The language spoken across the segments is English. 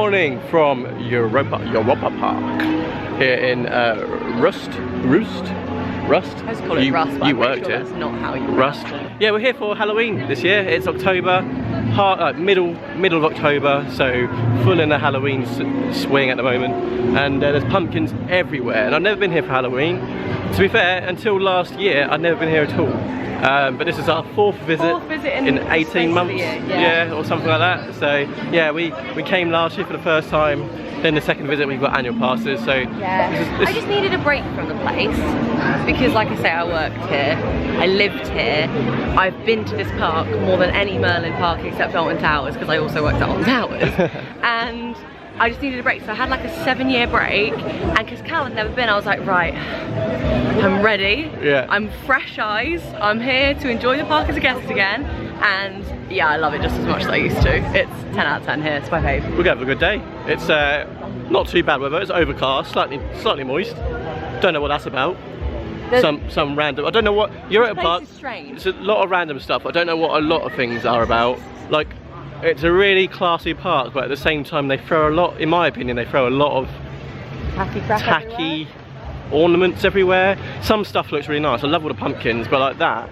morning from Europa Park here in Rust. I just call it Rust, but you worked sure it. That's not how you Rust. Yeah, we're here for Halloween this year. It's October, middle of October, so full in the Halloween swing at the moment. And there's pumpkins everywhere. And I've never been here for Halloween. To be fair, until last year, I'd never been here at all. But this is our fourth visit in 18 months, yeah, or something like that. So yeah, we came last year for the first time. Then the second visit we've got annual passes. So yeah, I just needed a break from the place because, like I say, I worked here, I lived here. I've been to this park more than any Merlin park except Alton Towers because I also worked at Alton Towers, and I just needed a break. So I had like a 7-year break, and because Cal had never been, I was like, right, I'm ready. Yeah. I'm fresh eyes. I'm here to enjoy the park as a guest again, and yeah, I love it just as much as I used to. It's 10 out of 10 here. It's my fave. We're gonna have a good day. It's not too bad weather. It's overcast, slightly moist. Don't know what that's about. Some random. I don't know what. Europa Park. It's a lot of random stuff. I don't know what a lot of things are about. Like, it's a really classy park, but at the same time they throw a lot, in my opinion, they throw a lot of tacky ornaments everywhere. Some stuff looks really nice. I love all the pumpkins, but like that,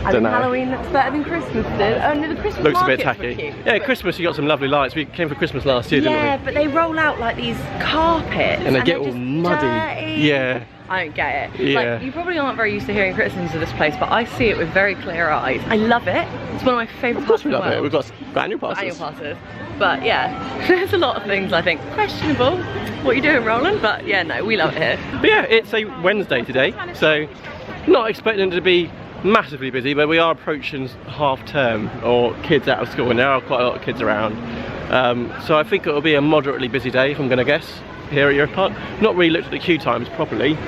I think Halloween looks better than Christmas did. Oh no, the Christmas looks a bit markets tacky. were cute. Yeah, Christmas you got some lovely lights. We came for Christmas last year, didn't we? Yeah, but they roll out like these carpets and they get all muddy. Dirty. Yeah. I don't get it. Yeah. Like, you probably aren't very used to hearing criticisms of this place, but I see it with very clear eyes. I love it. It's one of my favourite parts in the world. Of course we love it. We've got annual passes. Annual passes. But yeah, there's a lot of things I think questionable. What are you doing, Roland? But yeah, no, we love it here. But yeah, it's a Wednesday today, so not expecting it to be massively busy, but we are approaching half term, or kids out of school, and there are quite a lot of kids around. So I think it'll be a moderately busy day, if I'm going to guess, here at Europa Park. Not really looked at the queue times properly,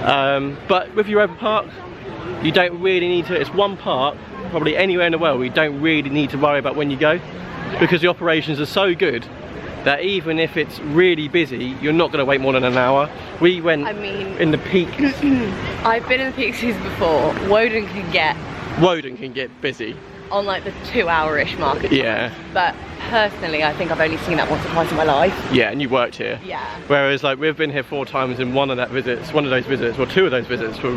but with Europa Park, you don't really need to. It's one park, probably anywhere in the world, where you don't really need to worry about when you go, because the operations are so good that even if it's really busy, you're not going to wait more than an hour. We went in the peak. I've been in the peak season before. Woden can get busy on like the 2-hour-ish mark. Yeah. But personally, I think I've only seen that once or twice in my life. Yeah, and you worked here. Yeah. Whereas like we've been here 4 times, and one of those visits, or 2 of those visits were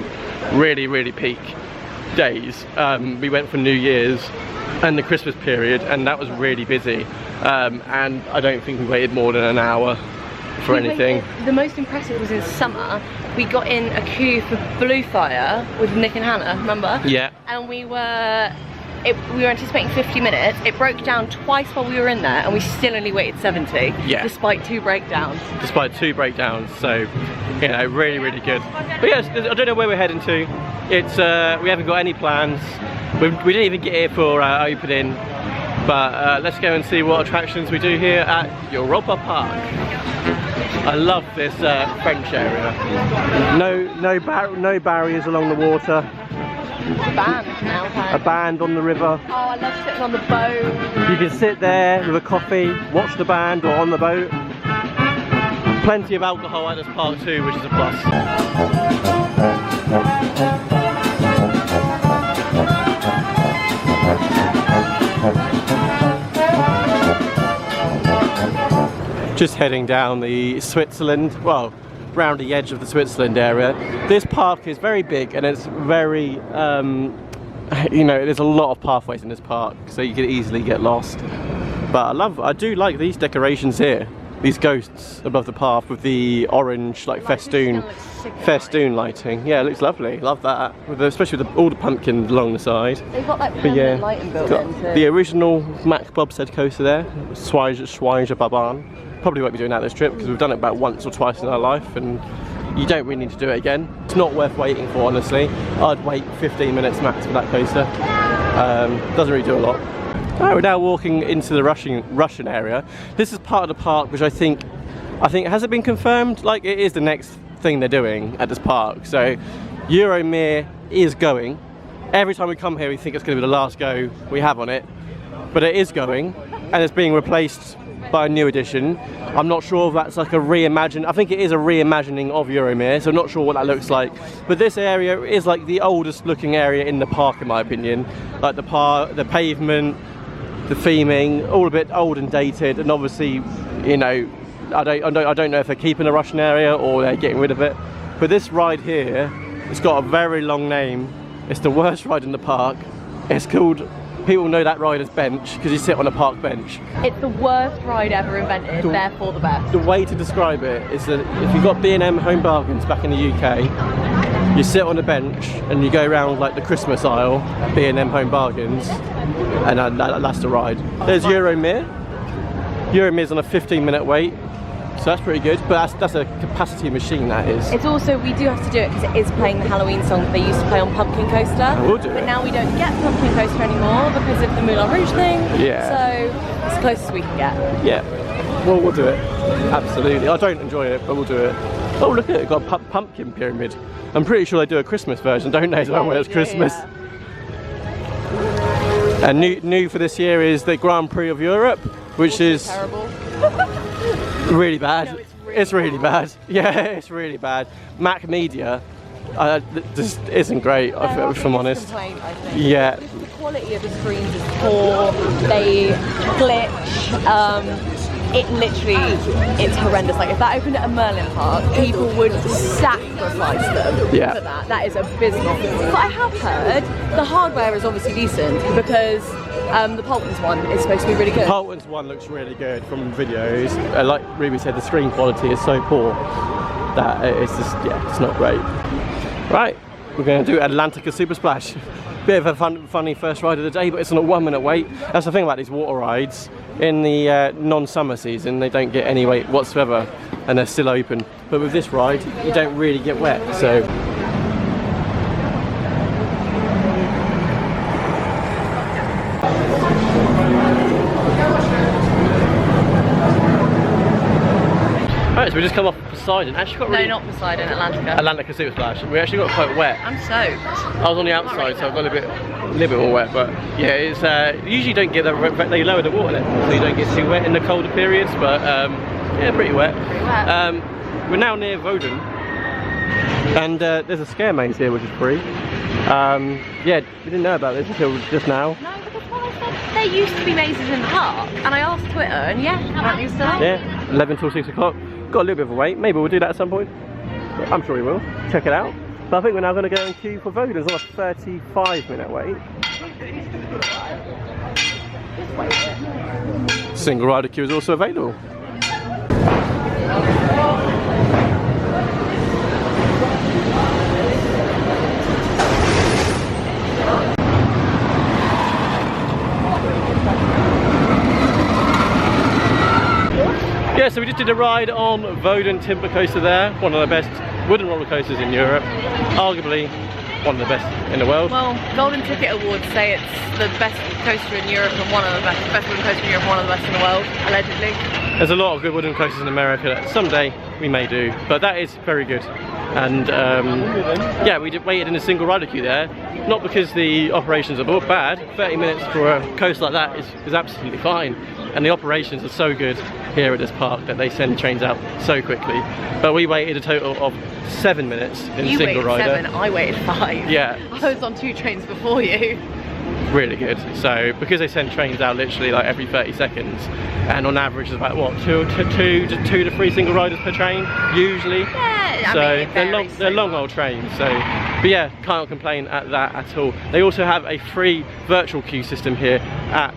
really, really peak days. We went for New Year's and the Christmas period, and that was really busy. And I don't think we waited more than an hour for anything. The most impressive was in summer. We got in a queue for Blue Fire with Nick and Hannah, remember? Yeah. And we were anticipating 50 minutes. It broke down twice while we were in there, and we still only waited 70. Yeah. Despite 2 breakdowns. So, you know, really, really good. But yes, I don't know where we're heading to. It's we haven't got any plans. We didn't even get here for opening. But let's go and see what attractions we do here at Europa Park. I love this French area. No barriers along the water. A band on the river. Oh, I love sitting on the boat. You can sit there with a coffee, watch the band, or on the boat. Plenty of alcohol at this park too, which is a plus. Just heading down the Switzerland, well, round the edge of the Switzerland area. This park is very big, and it's very, you know, there's a lot of pathways in this park, so you can easily get lost. But I do like these decorations here. These ghosts above the path with the orange, like festoon lighting. Yeah, it looks lovely. Love that, especially with all the pumpkins along the side. They've got like permanent lighting built in too. The original Mac Bobsled coaster there, Schweizer. Probably won't be doing that this trip because we've done it about once or twice in our life, and you don't really need to do it again. It's not worth waiting for, honestly. I'd wait 15 minutes max for that coaster. Doesn't really do a lot. We're now walking into the Russian area. This is part of the park which I think has it been confirmed? Like, it is the next thing they're doing at this park. So Euromir is going. Every time we come here we think it's going to be the last go we have on it, but it is going, and it's being replaced by a new edition. I'm not sure if that's like a reimagining. I think it is a reimagining of Euromir, so I'm not sure what that looks like. But this area is like the oldest looking area in the park, in my opinion. Like the pavement, the theming, all a bit old and dated, and obviously, you know, I don't know if they're keeping a Russian area or they're getting rid of it. But this ride here, it's got a very long name. It's the worst ride in the park. It's called, people know that ride as bench because you sit on a park bench. It's the worst ride ever invented, therefore the best. The way to describe it is that if you've got B&M Home Bargains back in the UK, you sit on a bench and you go around like the Christmas aisle at B&M Home Bargains, and that's the ride. There's Euromir. Euromir's on a 15-minute wait. So that's pretty good, but that's a capacity machine, that is. It's also, we do have to do it because it is playing the Halloween song that they used to play on Pumpkin Coaster. I will do it. But now we don't get Pumpkin Coaster anymore because of the Moulin Rouge thing. Yeah. So it's the closest we can get. Yeah. Well, we'll do it. Absolutely. I don't enjoy it, but we'll do it. Oh, look at it. Got a pumpkin pyramid. I'm pretty sure they do a Christmas version, don't they? So when it's Christmas. Yeah. And new for this year is the Grand Prix of Europe, which is terrible. Really bad. No, it's really bad. Yeah, it's really bad. Mac Media just isn't great, if I'm honest. Complaint, I think. Yeah. Just the quality of the screens is poor. They glitch. It literally, it's horrendous. Like if that opened at a Merlin park, people would sacrifice them for that. That is abysmal. But I have heard the hardware is obviously decent because the Polton's one is supposed to be really good. Polton's one looks really good from videos. Like Ruby said, the screen quality is so poor that it's just, yeah, it's not great. Right, we're going to do Atlantica Super Splash. Bit of a funny first ride of the day, but it's on a 1 minute wait. That's the thing about these water rides. In the non-summer season, they don't get any wait whatsoever, and they're still open. But with this ride, you don't really get wet, so. Alright, so we just come off Poseidon. Actually got really... No, not Poseidon, Atlantica. Atlantica Super Splash. We actually got quite wet. I'm soaked. I was on the outside, so I've got a little bit more wet, but yeah, it's you usually don't get that. They lower the water level, so you don't get too wet in the colder periods. But yeah, pretty wet. We're now near Woden, and there's a scare maze here, which is free. Yeah, we didn't know about this until just now. No, because what I said, there used to be mazes in the park, and I asked Twitter, and yeah, apparently still are. Yeah, 11 till 6 o'clock. Got a little bit of a wait. Maybe we'll do that at some point. I'm sure we will. Check it out. But I think we're now going to go and queue for Woden's on a 35-minute wait. Single rider queue is also available. Yeah, so we just did a ride on Woden Timber Coaster there, one of the best wooden roller coasters in Europe, arguably one of the best in the world. Well, Golden Ticket Awards say it's the best coaster in Europe and one of the best wooden coaster in Europe and one of the best in the world, allegedly. There's a lot of good wooden coasters in America that someday we may do, but that is very good. And yeah, we waited in a single rider queue there, not because the operations are bad. 30 minutes for a coaster like that is absolutely fine. And the operations are so good here at this park that they send trains out so quickly. But we waited a total of 7 minutes in a single rider. You waited 7, I waited 5. Yeah. I was on 2 trains before you. Really good. So because they send trains out literally like every 30 seconds, and on average there's about what, 2 to 3 single riders per train usually. Yeah, so I mean, they're long old trains. So, but yeah, can't complain at that at all. They also have a free virtual queue system here at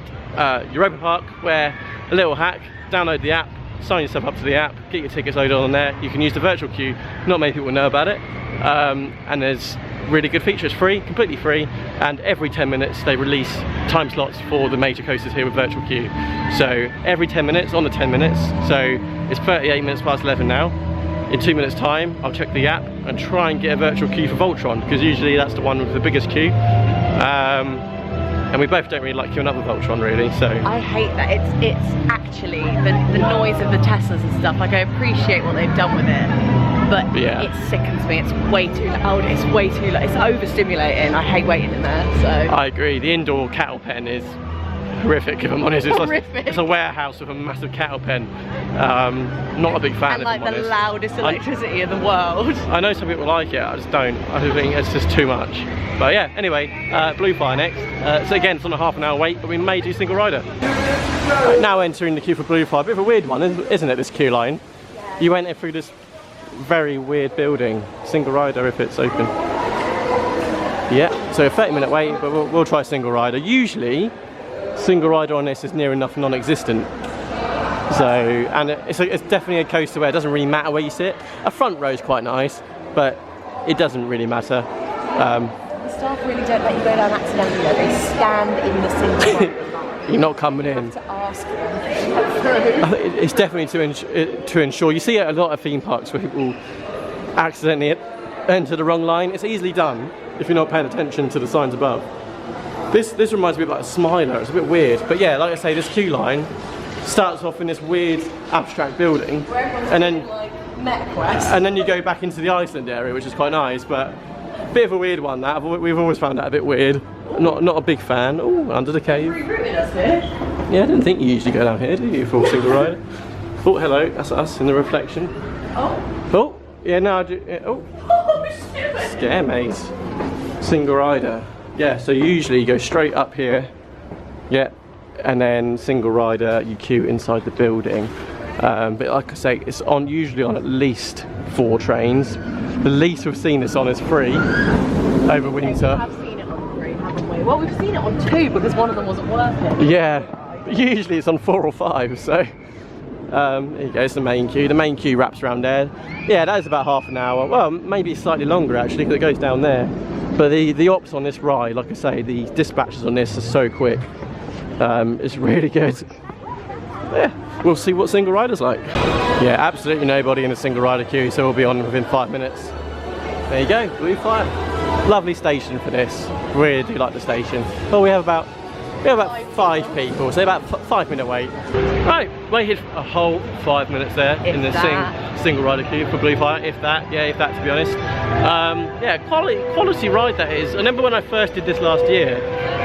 Europa Park, where a little hack: download the app, sign yourself up to the app, get your tickets loaded on there. You can use the virtual queue. Not many people know about it, and there's really good features. Free, completely free, and every 10 minutes they release time slots for the major coasters here with virtual queue. So every 10 minutes on the 10 minutes. So it's 38 minutes past 11 now. In 2 minutes time, I'll check the app and try and get a virtual queue for Voltron, because usually that's the one with the biggest queue. And we both don't really like queuing up with Voltron, really, so. I hate that. It's actually the noise of the Teslas and stuff. Like, I appreciate what they've done with it, but yeah, it sickens me. It's way too loud. It's way too loud. It's overstimulating. I hate waiting in there, so. I agree. The indoor cattle pen is horrific, if I'm honest. It's horrific. It's a warehouse with a massive cattle pen, Not a big fan. And like the loudest electricity in the world. I know some people like it, I just don't. I think it's just too much. But yeah, anyway, Blue Fire next. So again, it's on a half an hour wait, but we may do single rider. Right, now entering the queue for Blue Fire. A bit of a weird one, isn't it, this queue line? Yeah. You enter through this very weird building. Single rider if it's open. Yeah, so a 30-minute wait, but we'll try single rider. Usually, single rider on this is near enough non-existent. So, and it's definitely a coaster where it doesn't really matter where you sit. A front row is quite nice, but it doesn't really matter. The staff really don't let you go down accidentally though. They stand in the single line. You're not coming in. You have to ask them. It's definitely to ensure. You see it at a lot of theme parks where people accidentally enter the wrong line. It's easily done if you're not paying attention to the signs above. This reminds me of like a Smiler. It's a bit weird, but yeah, like I say, this queue line starts off in this weird abstract building, and then you go back into the Iceland area, which is quite nice, but a bit of a weird one. That we've always found that a bit weird. Not a big fan. Oh, under the cave. Yeah, I didn't think you usually go down here, do you, for a single rider? Oh, hello, that's us in the reflection. Oh, yeah, no, I do. Yeah, oh, scare maze. Single rider. Yeah, so you usually go straight up here. Yeah. And then single rider, you queue inside the building. But like I say, it's usually on at least 4 trains. The least we've seen this on is 3 over winter. We have seen it on 3, haven't we? Well, we've seen it on 2 because one of them wasn't working. Yeah, but usually it's on 4 or 5. So there you go. It's the main queue. The main queue wraps around there. Yeah, that is about half an hour. Well, maybe slightly longer actually because it goes down there. But the ops on this ride, like I say, the dispatches on this are so quick. It's really good. Yeah, we'll see what single rider's like. Yeah, absolutely nobody in a single rider queue, so we'll be on within 5 minutes. There you go, Blue Fire. Lovely station for this. Really do like the station. Well, we have about 5 people, so about 5-minute wait. Right, waited a whole 5 minutes there in the single rider queue for Blue Fire, if that to be honest. Yeah, quality ride that is. I remember when I first did this last year,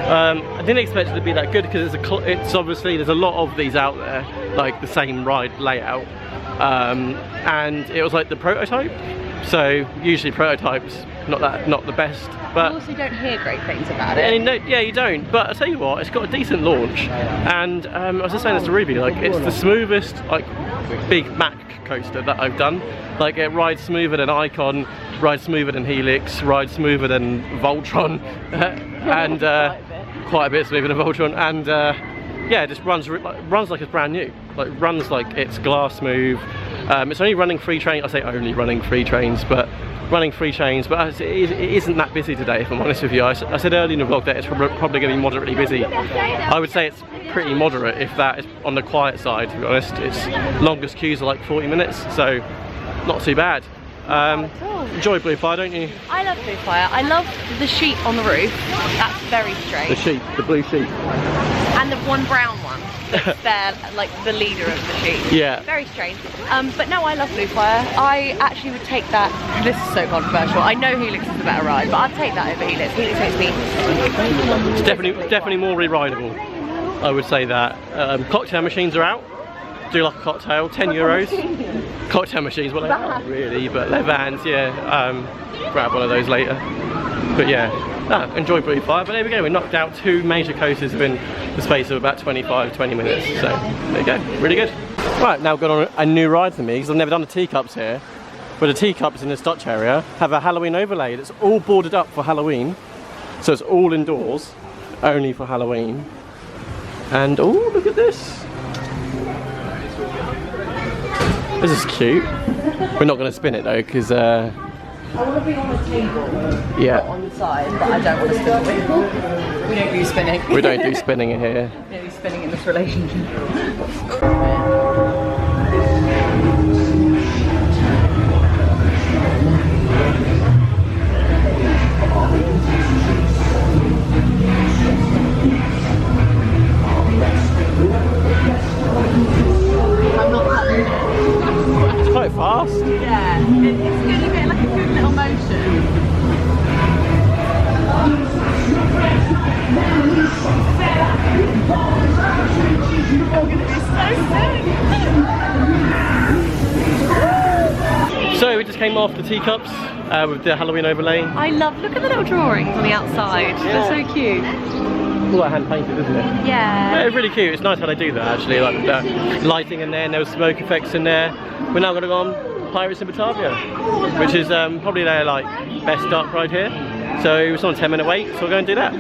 I didn't expect it to be that good because it's obviously there's a lot of these out there, like the same ride layout, and it was like the prototype. So usually prototypes not the best, but you also don't hear great things about it. And yeah, you don't. But I tell you what, it's got a decent launch, and I was just saying this to Ruby, like it's the smoothest like Big Mac coaster that I've done. Like it rides smoother than Icon, rides smoother than Helix, rides smoother than Voltron, and quite a bit smoother than Voltron, and yeah, it just runs like it's brand new. Like runs like it's glass smooth. It's only running 3 trains. I say only running 3 trains, but running 3 trains. But it isn't that busy today, if I'm honest with you. I said earlier in the vlog that it's probably going to be moderately busy. I would say it's pretty moderate, if that is on the quiet side, to be honest. Its longest queues are like 40 minutes, so not too bad. Enjoy Blue Fire, don't you? I love Blue Fire. I love the sheet on the roof. That's very strange. The sheet, the blue sheet. And the one brown one. They're like the leader of the sheet. Yeah. Very strange. But no, I love Blue Fire. I actually would take that. This is so controversial. I know Helix is the better ride, but I'd take that over Helix. Helix makes me. It's definitely more re-rideable. I would say that. Cocktail machines are out. Do like a cocktail, €10. Cocktail machines, well they aren't really, but they're vans, yeah. Grab one of those later. But yeah, enjoy Blue Fire. But there we go, we knocked out 2 major coasters within the space of about 25-20 minutes. So there you go, really good. Right, now got on a new ride for me because I've never done the teacups here. But the teacups in this Dutch area have a Halloween overlay that's all boarded up for Halloween. So it's all indoors, only for Halloween. And oh, look at this. This is cute. We're not going to spin it though, because I want to be on a table, yeah, not on the side, but I don't want to spin the wheel. We don't do spinning. We don't do spinning in here. We don't do spinning in this relationship. It's quite fast. Yeah, it's good. You get like a good little motion. You're gonna be so sick. came off the teacups with the Halloween overlay. I love, look at the little drawings on the outside. Yeah. They're so cute. All that hand painted, isn't it? Yeah. Yeah, it's really cute. It's nice how they do that actually, like the lighting in there and there was smoke effects in there. We're now going to go on Pirates in Batavia, which is probably their like best dark ride here. So it's on a 10-minute wait, so we'll go and do that.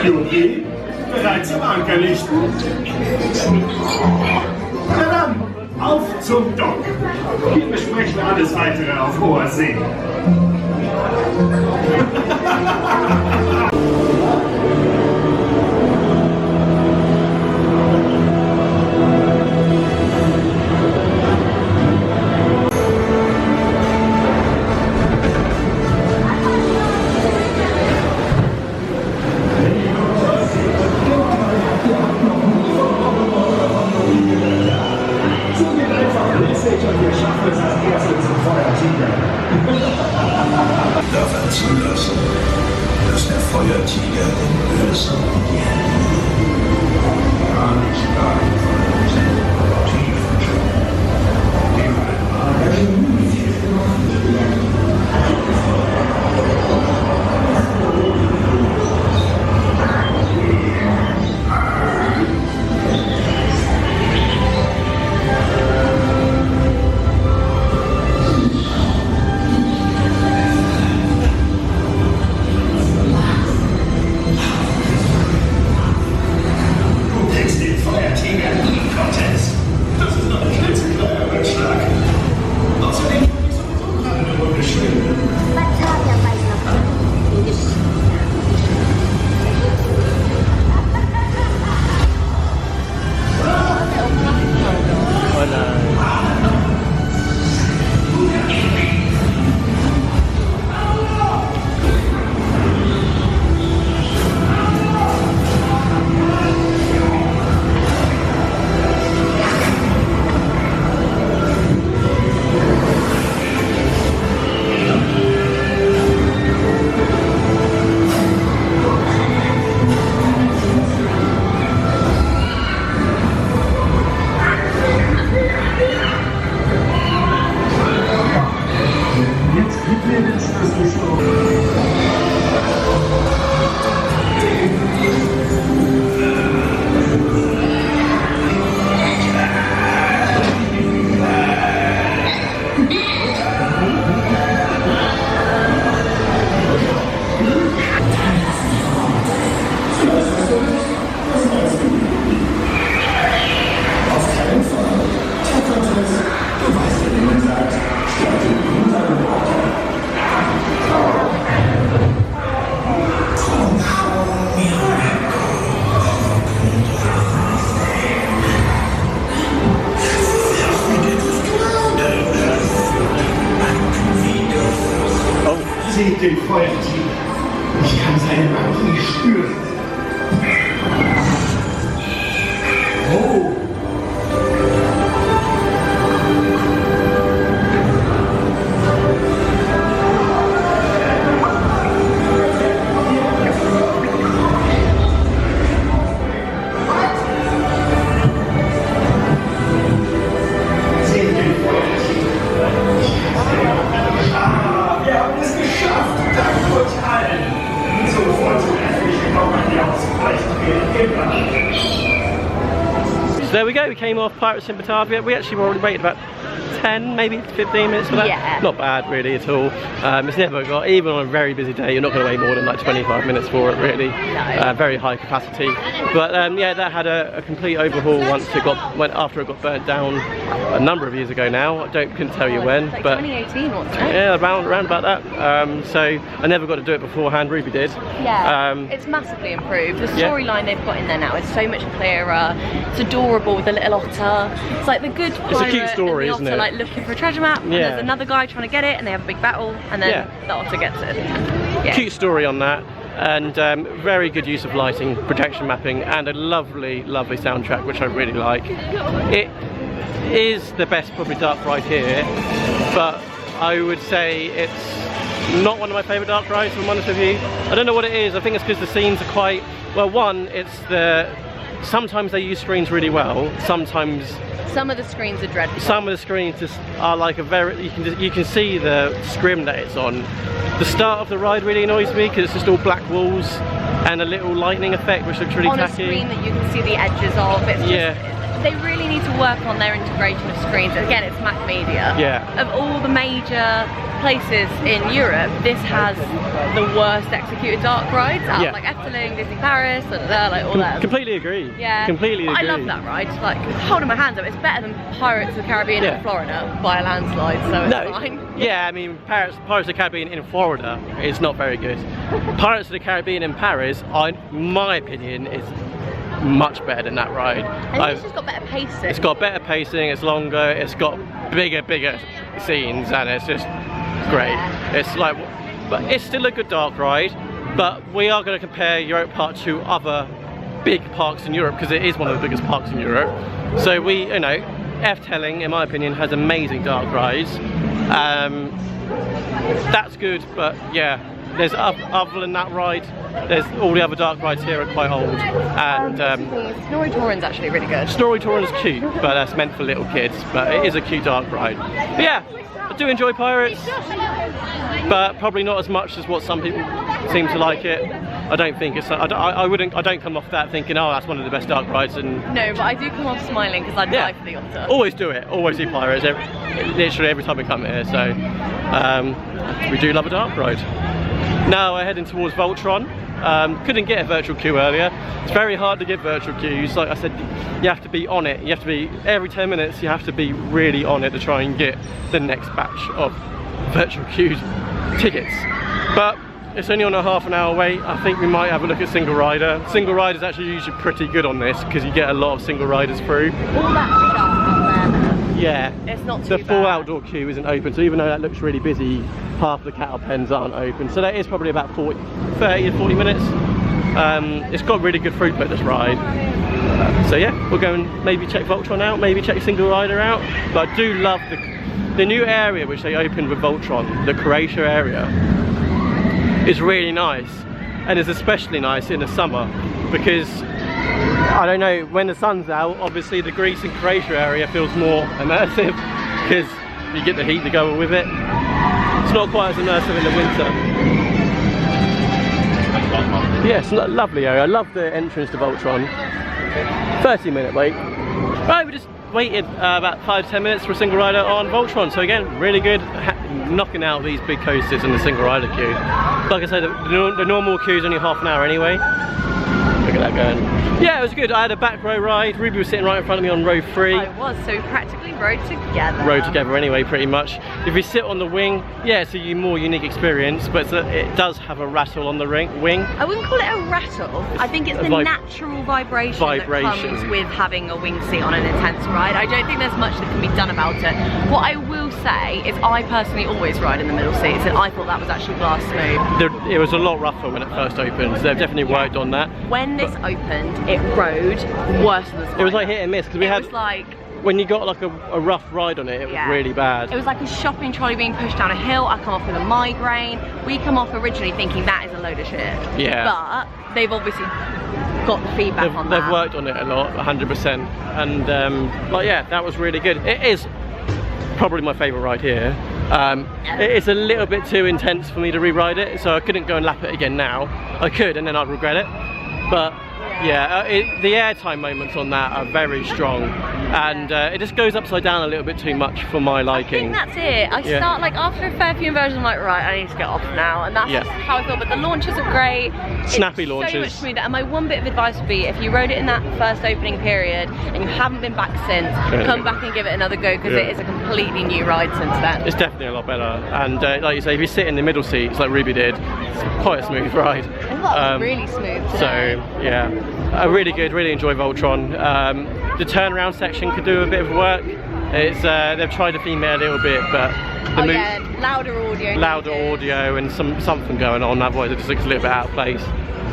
Yogi, bereits im Anker lichten. Na dann, auf zum Dock. Wir besprechen alles weitere auf hoher See. Dürfen zulassen, dass der Feuertiger den Bösen gar nicht stark von tiefen Seht den Feuertiger. Ich kann seine Magie spüren. Oh. So there we go, we came off Pirates in Batavia. We actually already waited about 10, maybe 15 minutes for that. Yeah. Not bad really at all. It's never got, even on a very busy day, you're not going to wait more than like 25 minutes for it really. No. Very high capacity. But yeah, that had a complete overhaul once it after it got burnt down a number of years ago now. I couldn't tell you when, like but 2018 wasn't it? yeah, around about that. So I never got to do it beforehand. Ruby did. Yeah, it's massively improved. The Yeah. storyline they've got in there now is so much clearer. It's adorable with the little otter. It's like the good pirate cute story, and the isn't otter it? like looking for a treasure map, and Yeah. there's another guy trying to get it, and they have a big battle, and then Yeah. the otter gets it. Yeah. Cute story on that, and very good use of lighting, projection mapping, and a lovely soundtrack, which I really like. It is the best probably dark ride here, but I would say it's not one of my favourite dark rides, if I'm honest with you. I don't know what it is. I think it's because the scenes are quite, well, one, it's the sometimes they use screens really well, sometimes Some of the screens are dreadful. some of the screens just are like a very, you can see the scrim that it's on. The start of the ride really annoys me because it's just all black walls and a little lightning effect which looks really on tacky. a screen that you can see the edges of. It's just, they really need to work on their integration of screens. Again, it's Mac Media. Yeah. Of all the major places in Europe, this has the worst executed dark rides out of like Efteling, Disney Paris, like all that. Completely agree. Yeah. Completely agree. I love that ride. Like, holding my hands up, it's better than Pirates of the Caribbean in Florida by a landslide, so it's fine. Yeah, I mean, Pirates of the Caribbean in Florida is not very good. Pirates of the Caribbean in Paris, in my opinion, is much better than that ride. And it's just got better pacing. It's got better pacing, it's longer, it's got bigger scenes, and it's just great. It's like, but it's still a good dark ride, but we are going to compare Europa Park to other big parks in Europe because it is one of the biggest parks in Europe. So we, you know, Efteling, in my opinion, has amazing dark rides. That's good, but yeah. There's other than that ride, there's all the other dark rides here are quite old, and Snorri Torrens actually really good. Snorri Torrens is cute, but that's meant for little kids. But it is a cute dark ride. But yeah, I do enjoy Pirates, but probably not as much as what some people seem to like it. I don't think it's. I don't come off that thinking, oh, that's one of the best dark rides. And no, but I do come off smiling because I'd die for the otter. Always do it. Always do Pirates. Literally every time we come here. So we do love a dark ride. Now we're heading towards Voltron. Couldn't get a virtual queue earlier. It's very hard to get virtual queues. Like I said, you have to be on it. You have to be, every 10 minutes you have to be really on it to try and get the next batch of virtual queue tickets. But it's only on a half an hour wait. I think we might have a look at single rider. Single rider is actually usually pretty good on this because you get a lot of single riders through. All that stuff out there. Yeah, it's not too the bad. full outdoor queue isn't open, so even though that looks really busy, half the cattle pens aren't open. So that is probably about 30 to 40 minutes. It's got really good throughput, this ride. So yeah, we'll go and maybe check Voltron out, maybe check Single Rider out. But I do love the new area which they opened with Voltron, the Croatia area, is really nice. And it's especially nice in the summer because I don't know, when the sun's out, obviously the Greece and Croatia area feels more immersive because you get the heat to go with it. It's not quite as immersive in the winter. Yeah, it's a lovely area. I love the entrance to Voltron. 30-minute wait. Right, we just waited about 5 to 10 minutes for a single rider on Voltron. So again, really good. Knocking out these big coasters in the single rider queue. Like I said, the normal queue is only half an hour anyway. Look at that going. Yeah, it was good. I had a back row ride. Ruby was sitting right in front of me on row 3. I was, so we practically rode together. Rode together anyway, pretty much. If you sit on the wing, yeah, it's a more unique experience, but it does have a rattle on the wing. I wouldn't call it a rattle. I think it's the natural vibration that comes with having a wing seat on an intense ride. I don't think there's much that can be done about it. What I will say is I personally always ride in the middle seats, and I thought that was actually glass smooth. It was a lot rougher when it first opened, so they've definitely worked on that. When this opened, it rode worse than the It was like hit and miss because we had. It was like, when you got like a rough ride on it, it was really bad. It was like a shopping trolley being pushed down a hill. I come off with a migraine. We come off originally thinking that is a load of shit. Yeah. But they've obviously got the feedback on that. They've worked on it a lot, 100%. And but yeah, that was really good. It is probably my favourite ride here. It's a little bit too intense for me to re-ride it, so I couldn't go and lap it again now. I could, and then I'd regret it. But yeah, the airtime moments on that are very strong, and it just goes upside down a little bit too much for my liking. I think that's it. I start like after a fair few inversions, I'm like, right, I need to get off now, and that's just how I feel. But the launches are great. Snappy it's launches. So much smoother. And my one bit of advice would be, if you rode it in that first opening period and you haven't been back since, come back and give it another go because it is a completely new ride since then. It's definitely a lot better. And like you say, if you sit in the middle seats like Ruby did, it's quite a smooth ride. And that was really smooth today. So yeah. Really good, really enjoy Voltron. The turnaround section could do a bit of work. It's they've tried to theme it a little bit, but louder audio and something going on, otherwise it just looks a little bit out of place.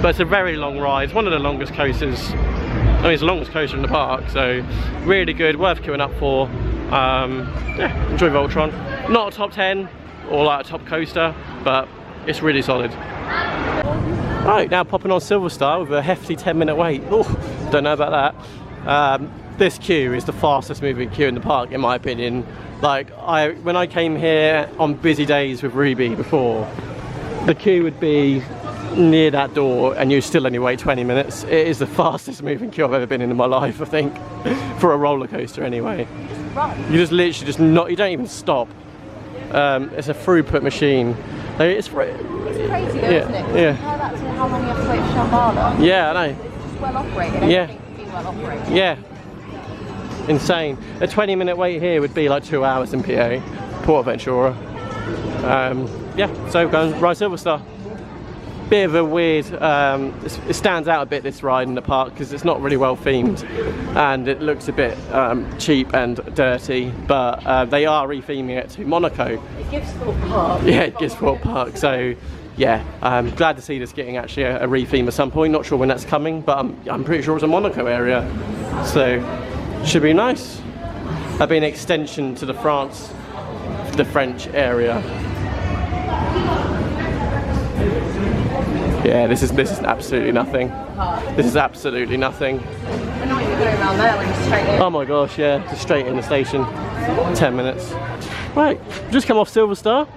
But it's a very long ride. It's one of the longest coasters. I mean, it's the longest coaster in the park, so really good, worth queuing up for. Yeah, enjoy Voltron. Not a top 10 or like a top coaster, but it's really solid. Right, now popping on Silver Star with a hefty 10-minute wait. Oh, don't know about that. This queue is the fastest moving queue in the park, in my opinion. Like, when I came here on busy days with Ruby before, the queue would be near that door and you still only wait 20 minutes. It is the fastest moving queue I've ever been in my life, I think, for a roller coaster anyway. You just literally just not, you don't even stop. It's a throughput machine. It's crazy though, isn't it? Yeah. Compare that to how long you have to wait for Shambhala. Yeah, I know. It's just well operated. Yeah. Everything can be well operated. Yeah. Insane. A 20-minute wait here would be like 2 hours in PA, Portaventura. Yeah, so go and ride Silver Star. Bit of a weird, it stands out a bit, this ride in the park, because it's not really well themed and it looks a bit cheap and dirty, but they are re-theming it to Monaco. It gives Thorpe Park. Yeah, it gives Thorpe Park, so yeah, I'm glad to see this getting actually a re-theme at some point. Not sure when that's coming, but I'm pretty sure it's a Monaco area, so should be nice. That'll be an extension to the French area. Yeah, this is absolutely nothing. This is absolutely nothing. I know you're going around there when you're straight in. Oh my gosh, yeah, just straight in the station. 10 minutes. Right, just come off Silver Star.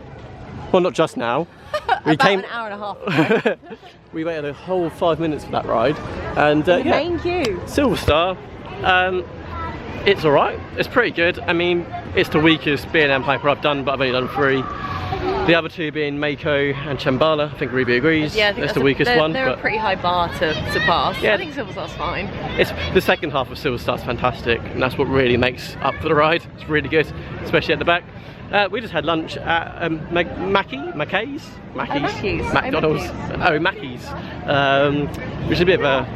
Well, not just now. About an hour and a half. We waited a whole 5 minutes for that ride, and The main queue. Silver Star. It's all right. It's pretty good. I mean, it's the weakest B&M Piper I've done, but I've only done 3. The other 2 being Mako and Shambhala. I think Ruby agrees. Yeah, I think that's the weakest one. They're a pretty high bar to pass. Yeah. I think Silver Star's fine. It's the second half of Silver Star's fantastic, and that's what really makes up for the ride. It's really good, especially at the back. We just had lunch at Mackey's? McDonald's. Oh, Mackey's. Which is a bit of a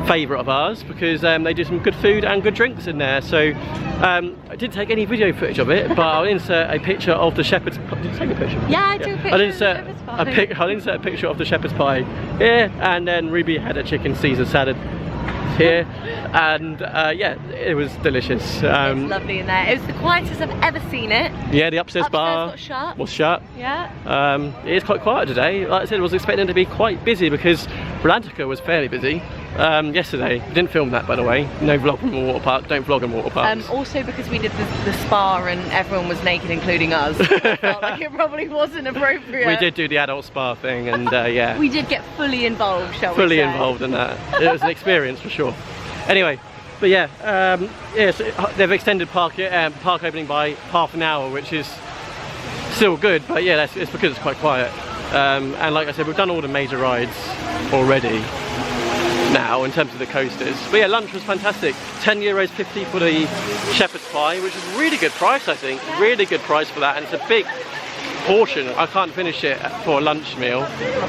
favourite of ours because they do some good food and good drinks in there. So I didn't take any video footage of it, but I'll insert a picture of the shepherd's pie. Did you take a picture? Yeah, I took a picture I'll of the insert shepherd's pie. I'll insert a picture of the shepherd's pie here, and then Ruby had a chicken Caesar salad here, and yeah, it was delicious. It's lovely in there. It was the quietest I've ever seen it. Yeah, the upstairs bar got shut. was shut. Yeah. It is quite quiet today. Like I said, I was expecting it to be quite busy because Traumatica was fairly busy yesterday. Didn't film that, by the way. No vlog from a water park. Don't vlog in water parks. Also because we did the spa and everyone was naked, including us. I felt like it probably wasn't appropriate. We did do the adult spa thing, and yeah. We did get fully involved, shall we say. Fully involved in that. It was an experience for sure. Anyway, but yeah, yeah, so they've extended park opening by half an hour, which is still good, but yeah, it's because it's quite quiet. And like I said, we've done all the major rides already now in terms of the coasters. But yeah, lunch was fantastic. €10.50 for the shepherd's pie, which is a really good price, I think. Really good price for that, and it's a big portion. I can't finish it for a lunch meal.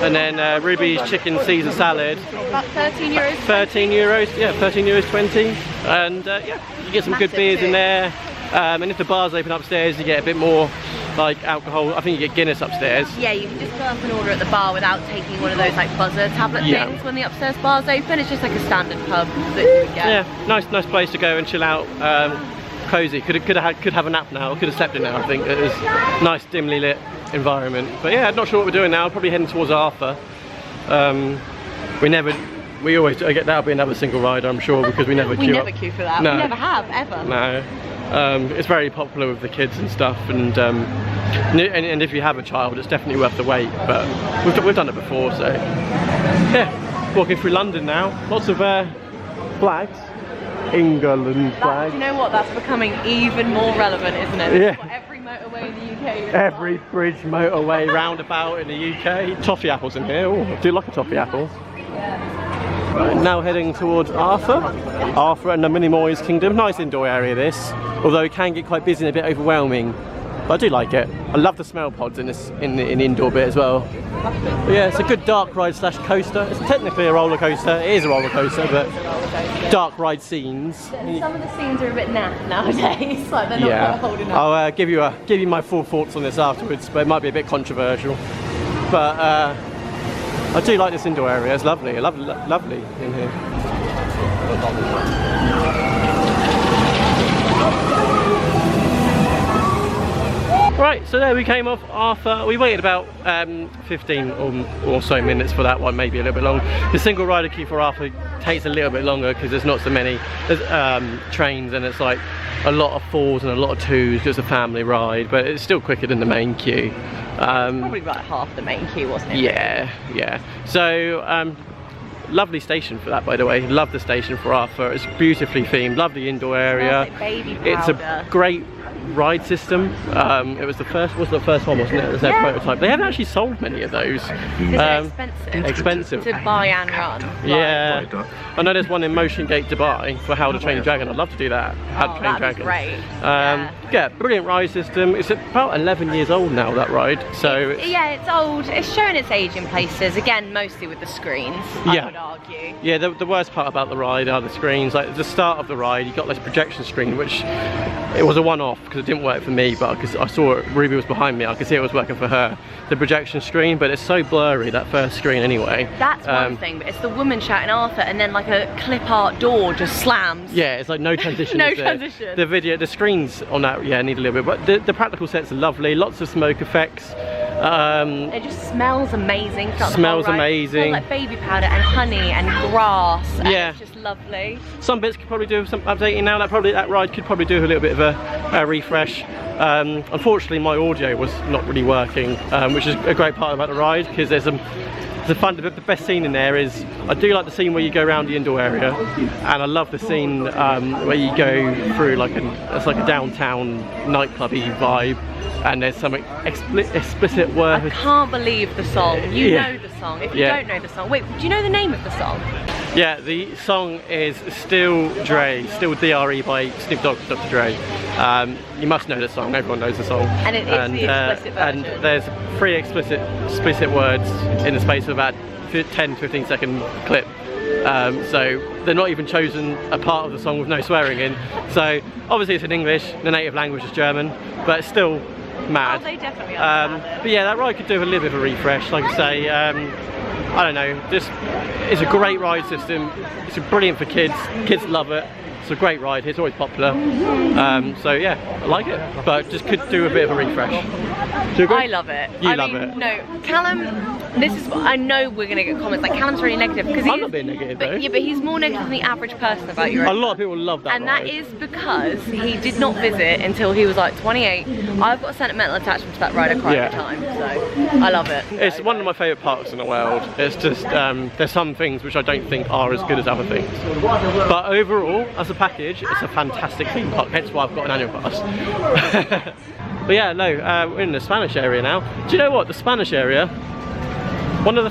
And then Ruby's chicken Caesar salad. About €13. 13 euros, yeah, €13.20. And yeah, you get some good beers in there. And if the bar's open upstairs, you get a bit more like alcohol. I think you get Guinness upstairs. Yeah, you can just go up and order at the bar without taking one of those like buzzer tablet things when the upstairs bar's open. It's just like a standard pub that you would get. Yeah, nice place to go and chill out. Cozy. Could have a nap now. Could have slept in now. I think it was nice, dimly lit environment. But yeah, I'm not sure what we're doing now. Probably heading towards Arthur. We always get that'll be another single rider, I'm sure, because we never queue up. queue for that. No. We never have ever. No. It's very popular with the kids and stuff, and if you have a child, it's definitely worth the wait. But we've done it before, so yeah. Walking through London now. Lots of flags. England flag. You know what? That's becoming even more relevant, isn't it? Yeah. What every motorway in the UK looks Every like. bridge, motorway, roundabout in the UK. Toffee apples in here. Ooh, I do like a toffee apple. Right, now heading towards Arthur. Arthur and the Minimoys Kingdom. Nice indoor area this, although it can get quite busy and a bit overwhelming. But I do like it. I love the smell pods in the indoor bit as well. But yeah, it's a good dark ride / coaster. It's technically a roller coaster. It is a roller coaster, but dark ride scenes. Some of the scenes are a bit naff nowadays. Like they're not quite holding up. I'll give you my full thoughts on this afterwards, but it might be a bit controversial. But I do like this indoor area. It's lovely, lovely in here. Right, so there we came off Arthur. We waited about 15 or so minutes for that one, maybe a little bit longer. The single rider queue for Arthur takes a little bit longer because there's not so many trains, and it's like a lot of 4s and a lot of 2s because it's a family ride, but it's still quicker than the main queue. Probably about half the main queue, wasn't it? Yeah. So lovely station for that, by the way. Love the station for Arthur. It's beautifully themed. Love the indoor area. Baby it's a great ride system. It was the first one, wasn't it? It was their prototype. They haven't actually sold many of those. Expensive to buy and run. Yeah. I know there's one in Motion Gate Dubai for How to Train Your Dragon. I'd love to do that. How to Train Dragon. Great. Yeah, brilliant ride system. It's about 11 years old now, that ride. So yeah, it's old. It's showing its age in places. Again, mostly with the screens, I would argue. Yeah, the worst part about the ride are the screens. Like at the start of the ride, you got this projection screen, which it was a one-off because it didn't work for me, but because I saw it, Ruby was behind me, I could see it was working for her. The projection screen, but it's so blurry, that first screen anyway. That's one thing, but it's the woman shouting Arthur, and then like a clip art door just slams. Yeah, it's like no transition. No transition. The screens on that, yeah, need a little bit, but the practical sets are lovely. Lots of smoke effects. It just smells amazing. Smells amazing. Like baby powder and honey and grass. And yeah, it's just lovely. Some bits could probably do some updating now. That ride could probably do a little bit of a refresh. Unfortunately, my audio was not really working, which is a great part about the ride because there's the best scene in there is, I do like the scene where you go around the indoor area, and I love the scene where you go through it's like a downtown nightclubby vibe, and there's some explicit words. I can't believe the song. You know the song. If you don't know the song, wait, do you know the name of the song? Yeah, the song is Still Dre, Still DRE by Snoop Dogg, Dr. Dre. You must know the song, everyone knows the song. And it is the explicit version. And there's 3 explicit words in the space of about 10-15 second clip. So they're not even chosen a part of the song with no swearing in. So obviously it's in English, the native language is German, but it's still mad. Oh, they definitely understand. But yeah, that ride could do a little bit of a refresh, like I say. I don't know, it's a great ride system. It's brilliant for kids. Kids love it. It's a great ride. It's always popular. So yeah, I like it, but just could do a bit of a refresh. Do you agree? I love it. You love it. No, Callum. This is. I know we're gonna get comments like Callum's really negative because I'm not being negative though. Yeah, but he's more negative than the average person about your. A lot of people love that. And ride. that is because he did not visit until he was like 28. I've got a sentimental attachment to that ride. I cry every time, so I love it. It's one of my favourite parks in the world. It's just there's some things which I don't think are as good as other things, but overall, as a package, it's a fantastic theme park. Hence why I've got an annual pass. But yeah, no, we're in the Spanish area now. Do you know what? The Spanish area, one of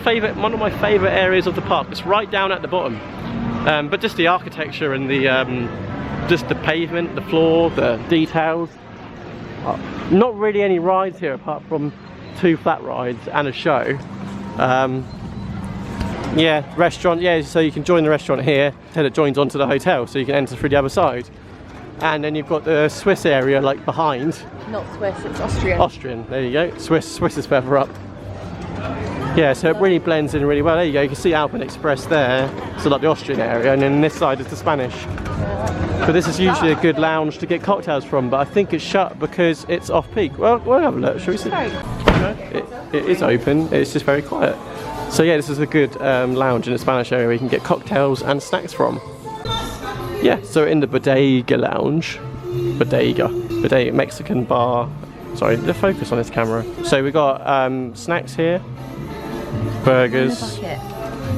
my favourite areas of the park. It's right down at the bottom, but just the architecture and the just the pavement, the floor, the details. Not really any rides here apart from 2 flat rides and a show. Yeah, restaurant. Yeah, so you can join the restaurant here, and it joins onto the hotel, so you can enter through the other side. And then you've got the Swiss area like behind. Not Swiss, it's Austrian. Austrian, there you go. Swiss is further up. Yeah, so it really blends in really well. There you go, you can see Alpine Express there, so like the Austrian area, and then this side is the Spanish. But this is usually a good lounge to get cocktails from, but I think it's shut because it's off-peak. Well, we'll have a look, shall we see? It is open, it's just very quiet. So yeah, this is a good lounge in the Spanish area where you can get cocktails and snacks from. Yeah, so in the Bodega lounge, Bodega Mexican bar. Sorry, the focus on this camera. So we got snacks here, burgers.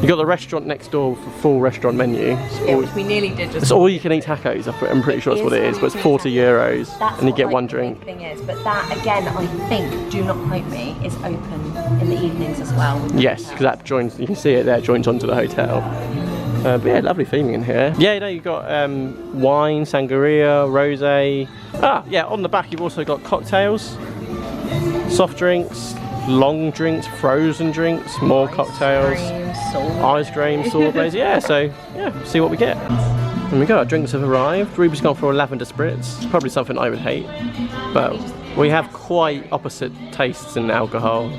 You got the restaurant next door for full restaurant menu. Yeah, which we nearly did just. It's all you can eat tacos. I'm pretty sure that's what it is, but it's €40, and you get one drink. The thing is, but that again, I think, do not quote me, is open in the evenings as well. Yes, because that joins. You can see it there. Joins onto the hotel. But yeah, lovely theming in here. Yeah, no, you've got wine, sangria, rosé. Ah, yeah, on the back you've also got cocktails, soft drinks, long drinks, frozen drinks, more cocktails, ice cream, sorbets. Yeah, so yeah, see what we get. And we go, our drinks have arrived. Ruby's gone for a lavender spritz. Probably something I would hate, but we have quite opposite tastes in alcohol.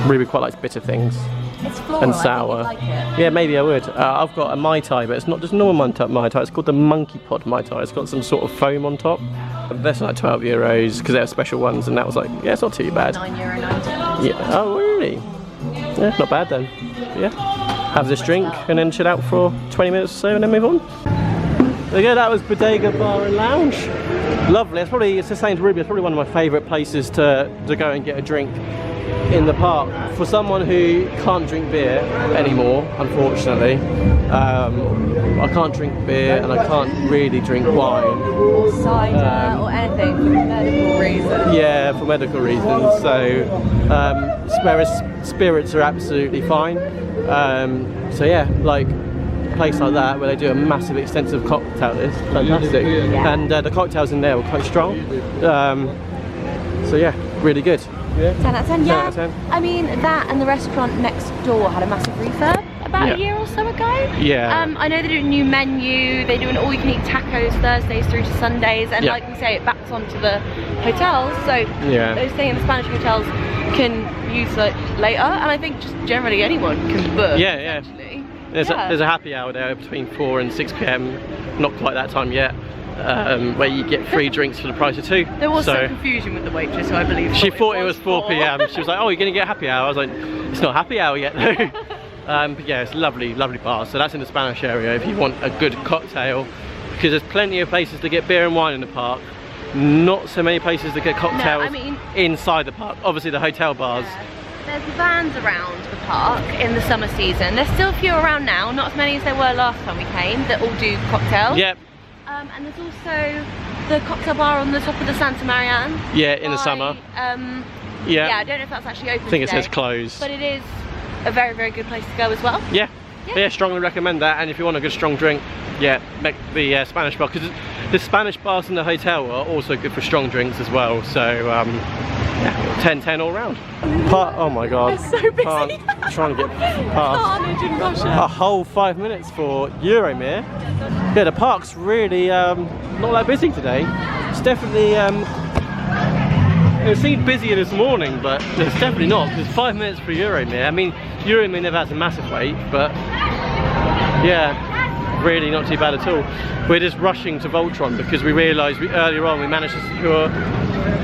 Ruby quite likes bitter things. It's floral, and sour. I think you'd like it. Yeah, maybe I would. I've got a Mai Tai, but it's not just normal Mai Tai. It's called the Monkey Pod Mai Tai. It's got some sort of foam on top. That's like €12 because they have special ones, and that was like, yeah, it's not too bad. €9.90. Yeah. Oh, really? Yeah, not bad then. Yeah. Have this drink and then chill out for 20 minutes or so and then move on. There you go, that was Bodega Bar and Lounge. Lovely. It's the same as Ruby. It's probably one of my favourite places to go and get a drink in the park. For someone who can't drink beer anymore, unfortunately, I can't drink beer and I can't really drink wine. Or cider or anything for medical reasons. Yeah, for medical reasons. So, whereas spirits are absolutely fine. So yeah, like a place like that where they do a massive extensive cocktail list, fantastic. Yeah. And the cocktails in there were quite strong. So yeah, really good. Yeah. 10 out of 10, yeah. 10 out of 10. I mean, that and the restaurant next door had a massive refurb about a year or so ago. Yeah. I know they do a new menu, they do an all-you-can-eat tacos Thursdays through to Sundays, and like we say, it backs onto the hotels, so those staying in the Spanish hotels can use it later, and I think just generally anyone can book. Yeah. There's a happy hour there between 4 and 6 PM, not quite that time yet. Where you get free drinks for the price of 2. There was some confusion with the waitress, so I believe she thought it was 4 PM. She was like, "Oh, you're going to get happy hour?" I was like, "It's not happy hour yet, though." But yeah, it's a lovely bar. So that's in the Spanish area if you want a good cocktail, because there's plenty of places to get beer and wine in the park. Not so many places to get cocktails inside the park. Obviously, the hotel bars. Yeah. There's vans around the park in the summer season. There's still a few around now, not as many as there were last time we came, that all do cocktails. Yep. And there's also the cocktail bar on the top of the Santa Marianne. Yeah, in the summer. Yeah, I don't know if that's actually open I think today, it says closed. but it is a very, very good place to go as well. Yeah, strongly recommend that. And if you want a good strong drink, make the Spanish bar, because the Spanish bars in the hotel are also good for strong drinks as well. So 10-10 all round. Oh my god. It's so busy. Trying to get past. Carnage in Russia. A whole 5 minutes for Euromir. Yeah, the park's really not that busy today. It's definitely it seemed busier this morning, but it's definitely not, because 5 minutes for Euromir. I mean, Euromir never has a massive wait, but yeah, really not too bad at all. We're just rushing to Voltron because we realised earlier on we managed to secure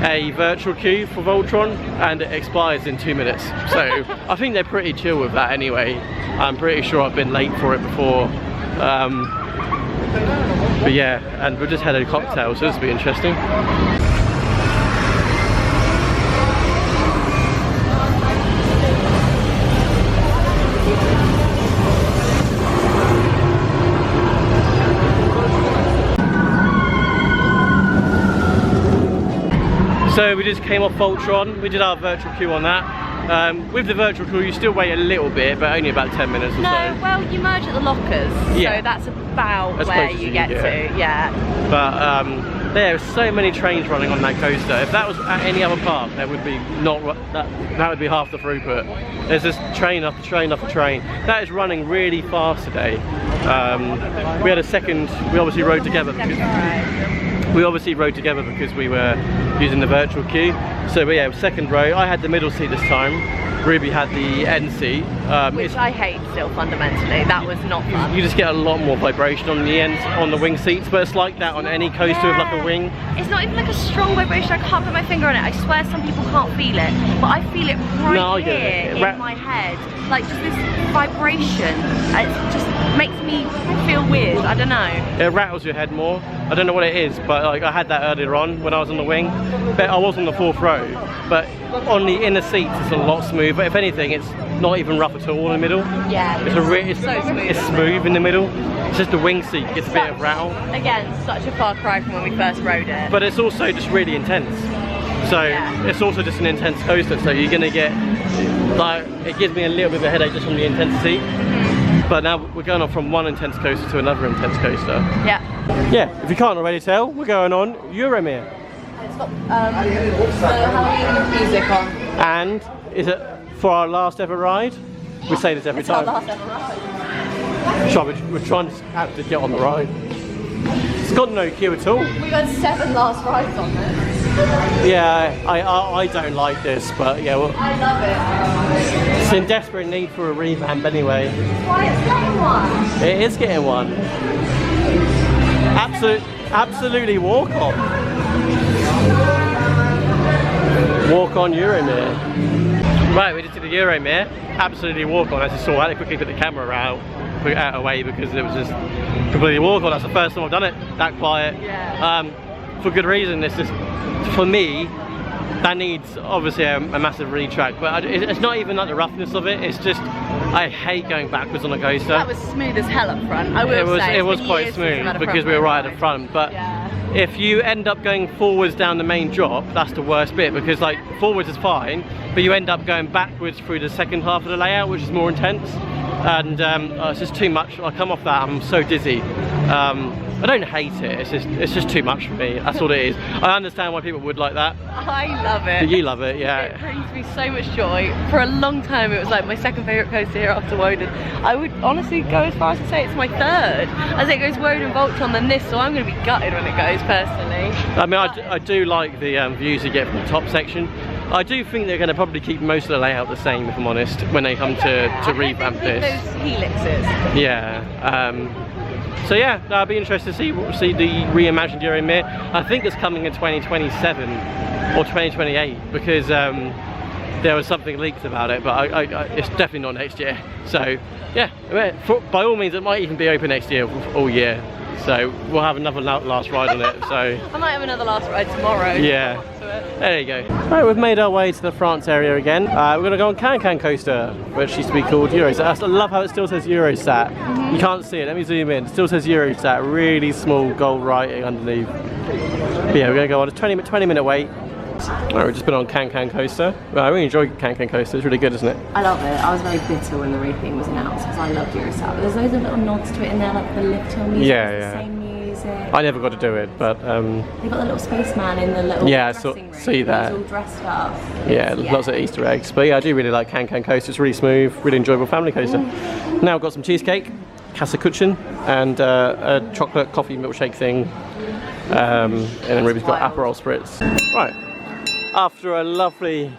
a virtual queue for Voltron and it expires in 2 minutes. So I think they're pretty chill with that anyway. I'm pretty sure I've been late for it before. But yeah, and we just had a cocktail, so this will be interesting. So we just came off Voltron, we did our virtual queue on that. With the virtual queue you still wait a little bit, but only about 10 minutes or so. No, well you merge at the lockers, so that's about where you get to, But there are so many trains running on that coaster. If that was at any other park, there would be that would be half the throughput. There's just train after train after train. That is running really fast today. We had a second, we obviously rode together because we were using the virtual queue. So yeah, second row. I had the middle seat this time. Ruby had the end seat. Which I hate still fundamentally. That was not fun. You just get a lot more vibration on the end, on the wing seats, but it's like that on any coaster with like a wing. It's not even like a strong vibration. I can't put my finger on it. I swear some people can't feel it, but I feel it right here in my head. Like just this vibration. It just makes me feel weird. I don't know. It rattles your head more. I don't know what it is, but like I had that earlier on when I was on the wing. But I was on the 4th row, but on the inner seats it's a lot smoother. If anything, it's not even rough at all in the middle. Yeah, it's so smooth. It's smooth in the middle. It's just the wing seat gets a bit of rattle. Again, such a far cry from when we first rode it. But it's also just really intense. So it's also just an intense coaster. So you're gonna get like, it gives me a little bit of a headache just from the intensity. But now we're going on from one intense coaster to another intense coaster. Yeah. Yeah, if you can't already tell, we're going on Euromir. It's got Halloween music on. And is it for our last ever ride? We say this every time. It's our last ever ride. We're trying to have to get on the ride. It's got no queue at all. We've had 7 last rides on this. Yeah, I don't like this, but yeah, well, I love it. it's in desperate need for a revamp anyway. Why it's getting one? It is getting one. Absolutely walk on. Walk on Euromere. Right, we just did the Euromere. Absolutely walk on. As you saw, I had to quickly put the camera out, put it out away because it was just completely walk on. That's the first time I've done it that quiet. Yeah. For good reason. It's just, for me, that needs obviously a massive retrack, but it's not even like the roughness of it. It's just I hate going backwards on a coaster. That was smooth as hell up front. I will say it was quite smooth because we were right at the front, but. Yeah. If you end up going forwards down the main drop, that's the worst bit because like forwards is fine, but you end up going backwards through the second half of the layout, which is more intense, and it's just too much. I come off that, I'm so dizzy. I don't hate it, it's just too much for me. That's all it is. I understand why people would like that. I love it. You love it, yeah. It brings me so much joy. For a long time it was like my second favourite coaster here after Woden. I would honestly go as far as to say it's my third. As it goes Woden, Voltron, then this, so I'm going to be gutted when it goes personally. I mean, I do like the views you get from the top section. I do think they're going to probably keep most of the layout the same, if I'm honest, when they come to revamp this. Those helixes. Yeah. So yeah, I'll be interested to see the reimagined Euromere. I think it's coming in 2027 or 2028 because there was something leaked about it, but it's definitely not next year. So yeah, by all means, it might even be open next year, all year. So we'll have another last ride on it. So I might have another last ride tomorrow. Yeah. There you go. Right, we've made our way to the France area again. We're going to go on Can Coaster, which used to be called Eurosat. I love how it still says Eurosat. You can't see it. Let me zoom in. It still says Eurosat. Really small gold writing underneath. But yeah, we're going to go on a 20-minute wait. Right, we've just been on Can Coaster. Well, I really enjoy Can Coaster. It's really good, isn't it? I love it. I was very bitter when the re-theme was announced because I loved Eurosat. But there's loads of little nods to it in there, like the lift hill music. Yeah. The same music. I never got to do it, but they got the little spaceman in the little dressing room. See that. He's all dressed up. Yeah, lots of Easter eggs. But yeah, I do really like Can Coaster. It's really smooth, really enjoyable family coaster. Now I've got some cheesecake, Casacuchin, and a chocolate coffee milkshake thing. And then Ruby's got Aperol Spritz. Right. After a lovely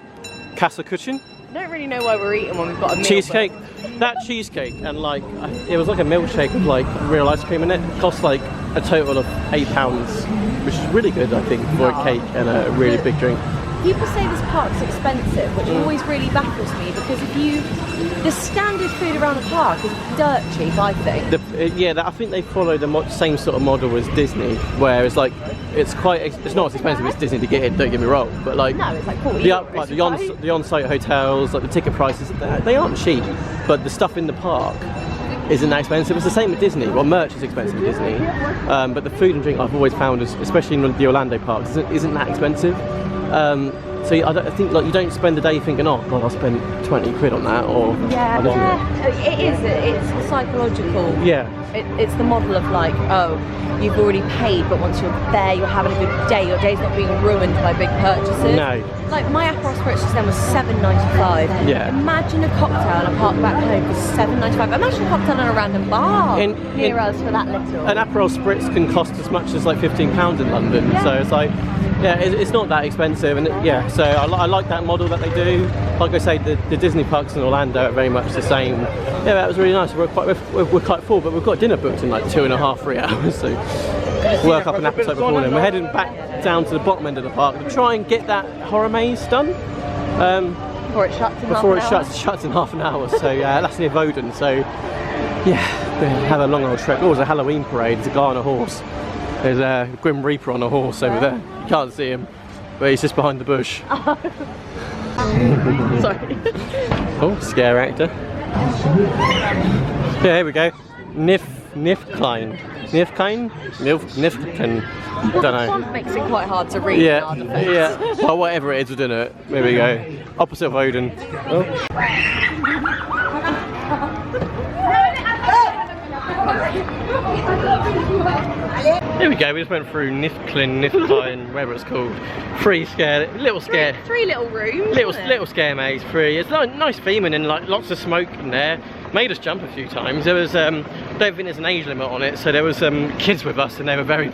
Casacuchin. I don't really know why we're eating when we've got a meal, cheesecake. That cheesecake and like it was like a milkshake with like real ice cream in it. It cost like a total of £8, which is really good, I think, for a cake and a really big drink. People say this park's expensive, which always really baffles me because the standard food around the park is dirt cheap, I think. I think they follow the same sort of model as Disney, where it's like it's not as expensive as Disney to get in. Don't get me wrong, but like no, it's like 40 the on-site hotels, like the ticket prices, they aren't cheap, but the stuff in the park isn't that expensive. It's the same with Disney. Well, merch is expensive at Disney, but the food and drink I've always found, especially in the Orlando parks, isn't that expensive. So I think like you don't spend a day thinking, oh god, I'll spend 20 quid on that, or it is. It's psychological. Yeah. It's the model of like, oh, you've already paid, but once you're there, you're having a good day. Your day's not being ruined by big purchases. No. Like my Aperol Spritz just then was $7.95. Yeah. Imagine a cocktail in a park back home for $7.95. Imagine a cocktail in a random bar near us for that little. An Aperol Spritz can cost as much as like £15 in London. Yeah. So it's like, yeah, it's not that expensive, and so I like that model that they do. Like I say, the Disney parks in Orlando are very much the same. Yeah, that was really nice. We're quite full, but we've got dinner booked in like 2.5-3 hours, so work up an appetite before then. We're heading back down to the bottom end of the park to try and get that horror maze done. Before it shuts in half an hour. Shuts in half an hour, so that's near Woden, so yeah, have a long old trek. Oh, there's a Halloween parade, there's a guy on a horse. There's a Grim Reaper on a horse over there. You can't see him, but he's just behind the bush. Sorry. Oh, scare actor. Yeah, here we go. Nifkine. Don't know. Font makes it quite hard to read. Yeah. Well, whatever it is, we're doing it. There we go. Opposite of Woden. Oh. Here we go, we just went through Nifkine, whatever it's called. Three little rooms. Little scare maze, free. It's like nice theming and like lots of smoke in there. Made us jump a few times. There was, don't think there's an age limit on it, so there was kids with us and they were very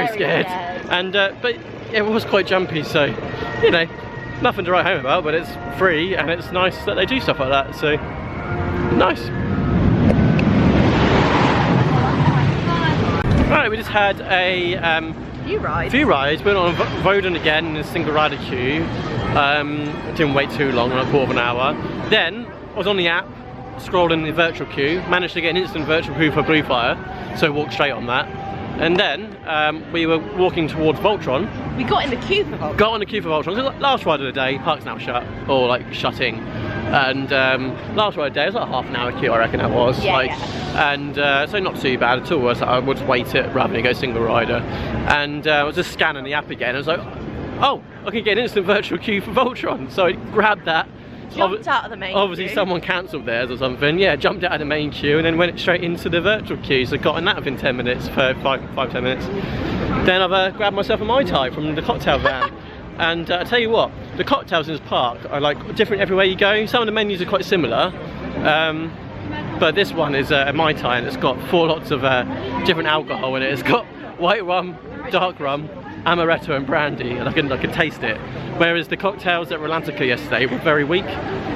scared. And but it was quite jumpy, so you know, nothing to write home about. But it's free and it's nice that they do stuff like that. So nice. Right, we just had a few rides. A few rides. Went on Voden again in a single rider queue. Didn't wait too long, like a quarter of an hour. Then I was on the app, scrolled in the virtual queue, managed to get an instant virtual queue for Bluefire, so walked straight on that. And then we were walking towards Voltron. We got in the queue for Voltron. Got on the queue for Voltron. So last ride of the day, park's now shut, or like shutting. And last ride of the day, it was like a half an hour queue, I reckon that was. Yeah, like, yeah. And so not too bad at all. I would just wait it rather than go single rider. And I was just scanning the app again. I was like, oh, I can get an instant virtual queue for Voltron. So I grabbed that. Jumped out of the main Obviously queue. someone cancelled theirs or something. Yeah, jumped out of the main queue and then went straight into the virtual queue. So got in that within 10 minutes, for 5-10 minutes. Then I've grabbed myself a Mai Tai from the cocktail van. And I tell you what, the cocktails in this park are like different everywhere you go. Some of the menus are quite similar. But this one is a Mai Tai and it's got 4 lots of different alcohol in it. It's got white rum, dark rum, amaretto and brandy, and I can taste it. Whereas the cocktails at Traumatica yesterday were very weak,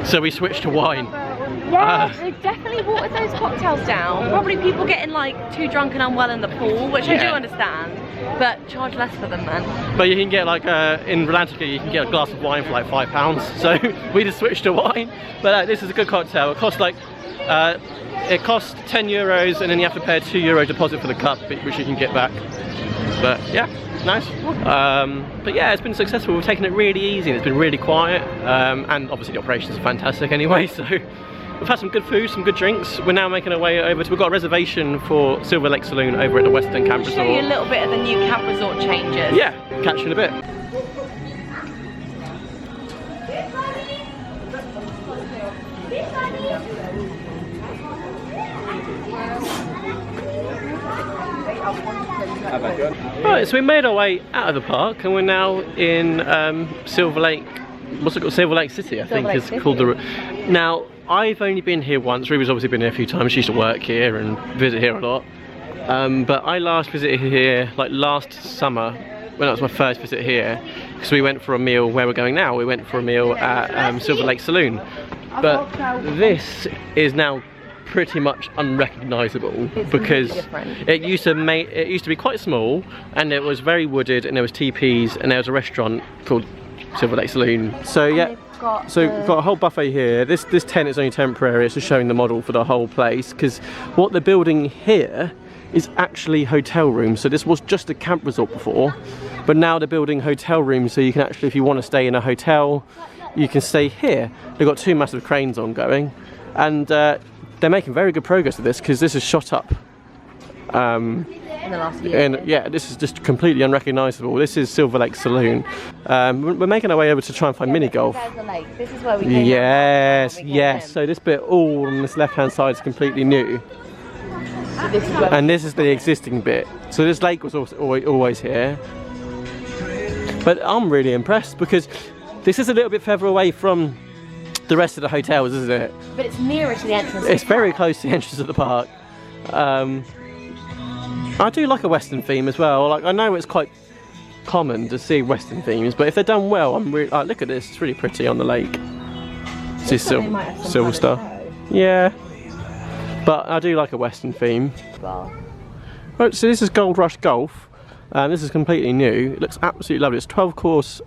so we switched to wine. Yeah, they definitely watered those cocktails down. Probably people getting like too drunk and unwell in the pool, which I do understand, but charge less for them, man. But you can get like in Traumatica you can get a glass of wine for like £5, so we just switched to wine. But this is a good cocktail. It costs like it costs €10 and then you have to pay a €2 deposit for the cup, which you can get back. But yeah, nice. But yeah, it's been successful. We've taken it really easy and it's been really quiet, and obviously the operations are fantastic anyway, so we've had some good food, some good drinks. We're now making our way over to, we've got a reservation for Silver Lake Saloon over at the Western Camp Resort. Show you a little bit of the new camp resort changes. Yeah, catch you in a bit. Right, so we made our way out of the park and we're now in Silver Lake, what's it called? Silver Lake City, I think is called the... Now, I've only been here once. Ruby's obviously been here a few times. She used to work here and visit here a lot. But I last visited here like last summer when that was my first visit here, because we went for a meal where we're going now. We went for a meal at Silver Lake Saloon. But this is now pretty much unrecognisable because it used to be quite small and it was very wooded and there was teepees and there was a restaurant called Silver Lake Saloon. So yeah, so we've got a whole buffet here. This tent is only temporary. It's just showing the model for the whole place, because what they're building here is actually hotel rooms. So this was just a camp resort before, but now they're building hotel rooms, so you can actually, if you want to stay in a hotel, you can stay here. They've got 2 massive cranes ongoing, and they're making very good progress with this, because this is shot up in the last year. And yeah, this is just completely unrecognisable. This is Silver Lake Saloon. We're making our way over to try and find mini golf. There's the lake. This is where we came Yes, yes. So this bit all on this left hand side is completely new. So this is where And this is the existing bit. So this lake was also always here. But I'm really impressed because this is a little bit further away from the rest of the hotels, isn't it? But it's nearer to the entrance. It's very close to the entrance of the park. I do like a Western theme as well. Like, I know it's quite common to see Western themes, but if they're done well, I'm really look at this. It's really pretty on the lake. See Silver Star. Yeah, but I do like a Western theme. Right, so this is Gold Rush Golf. This is completely new. It looks absolutely lovely. It's 12 courses,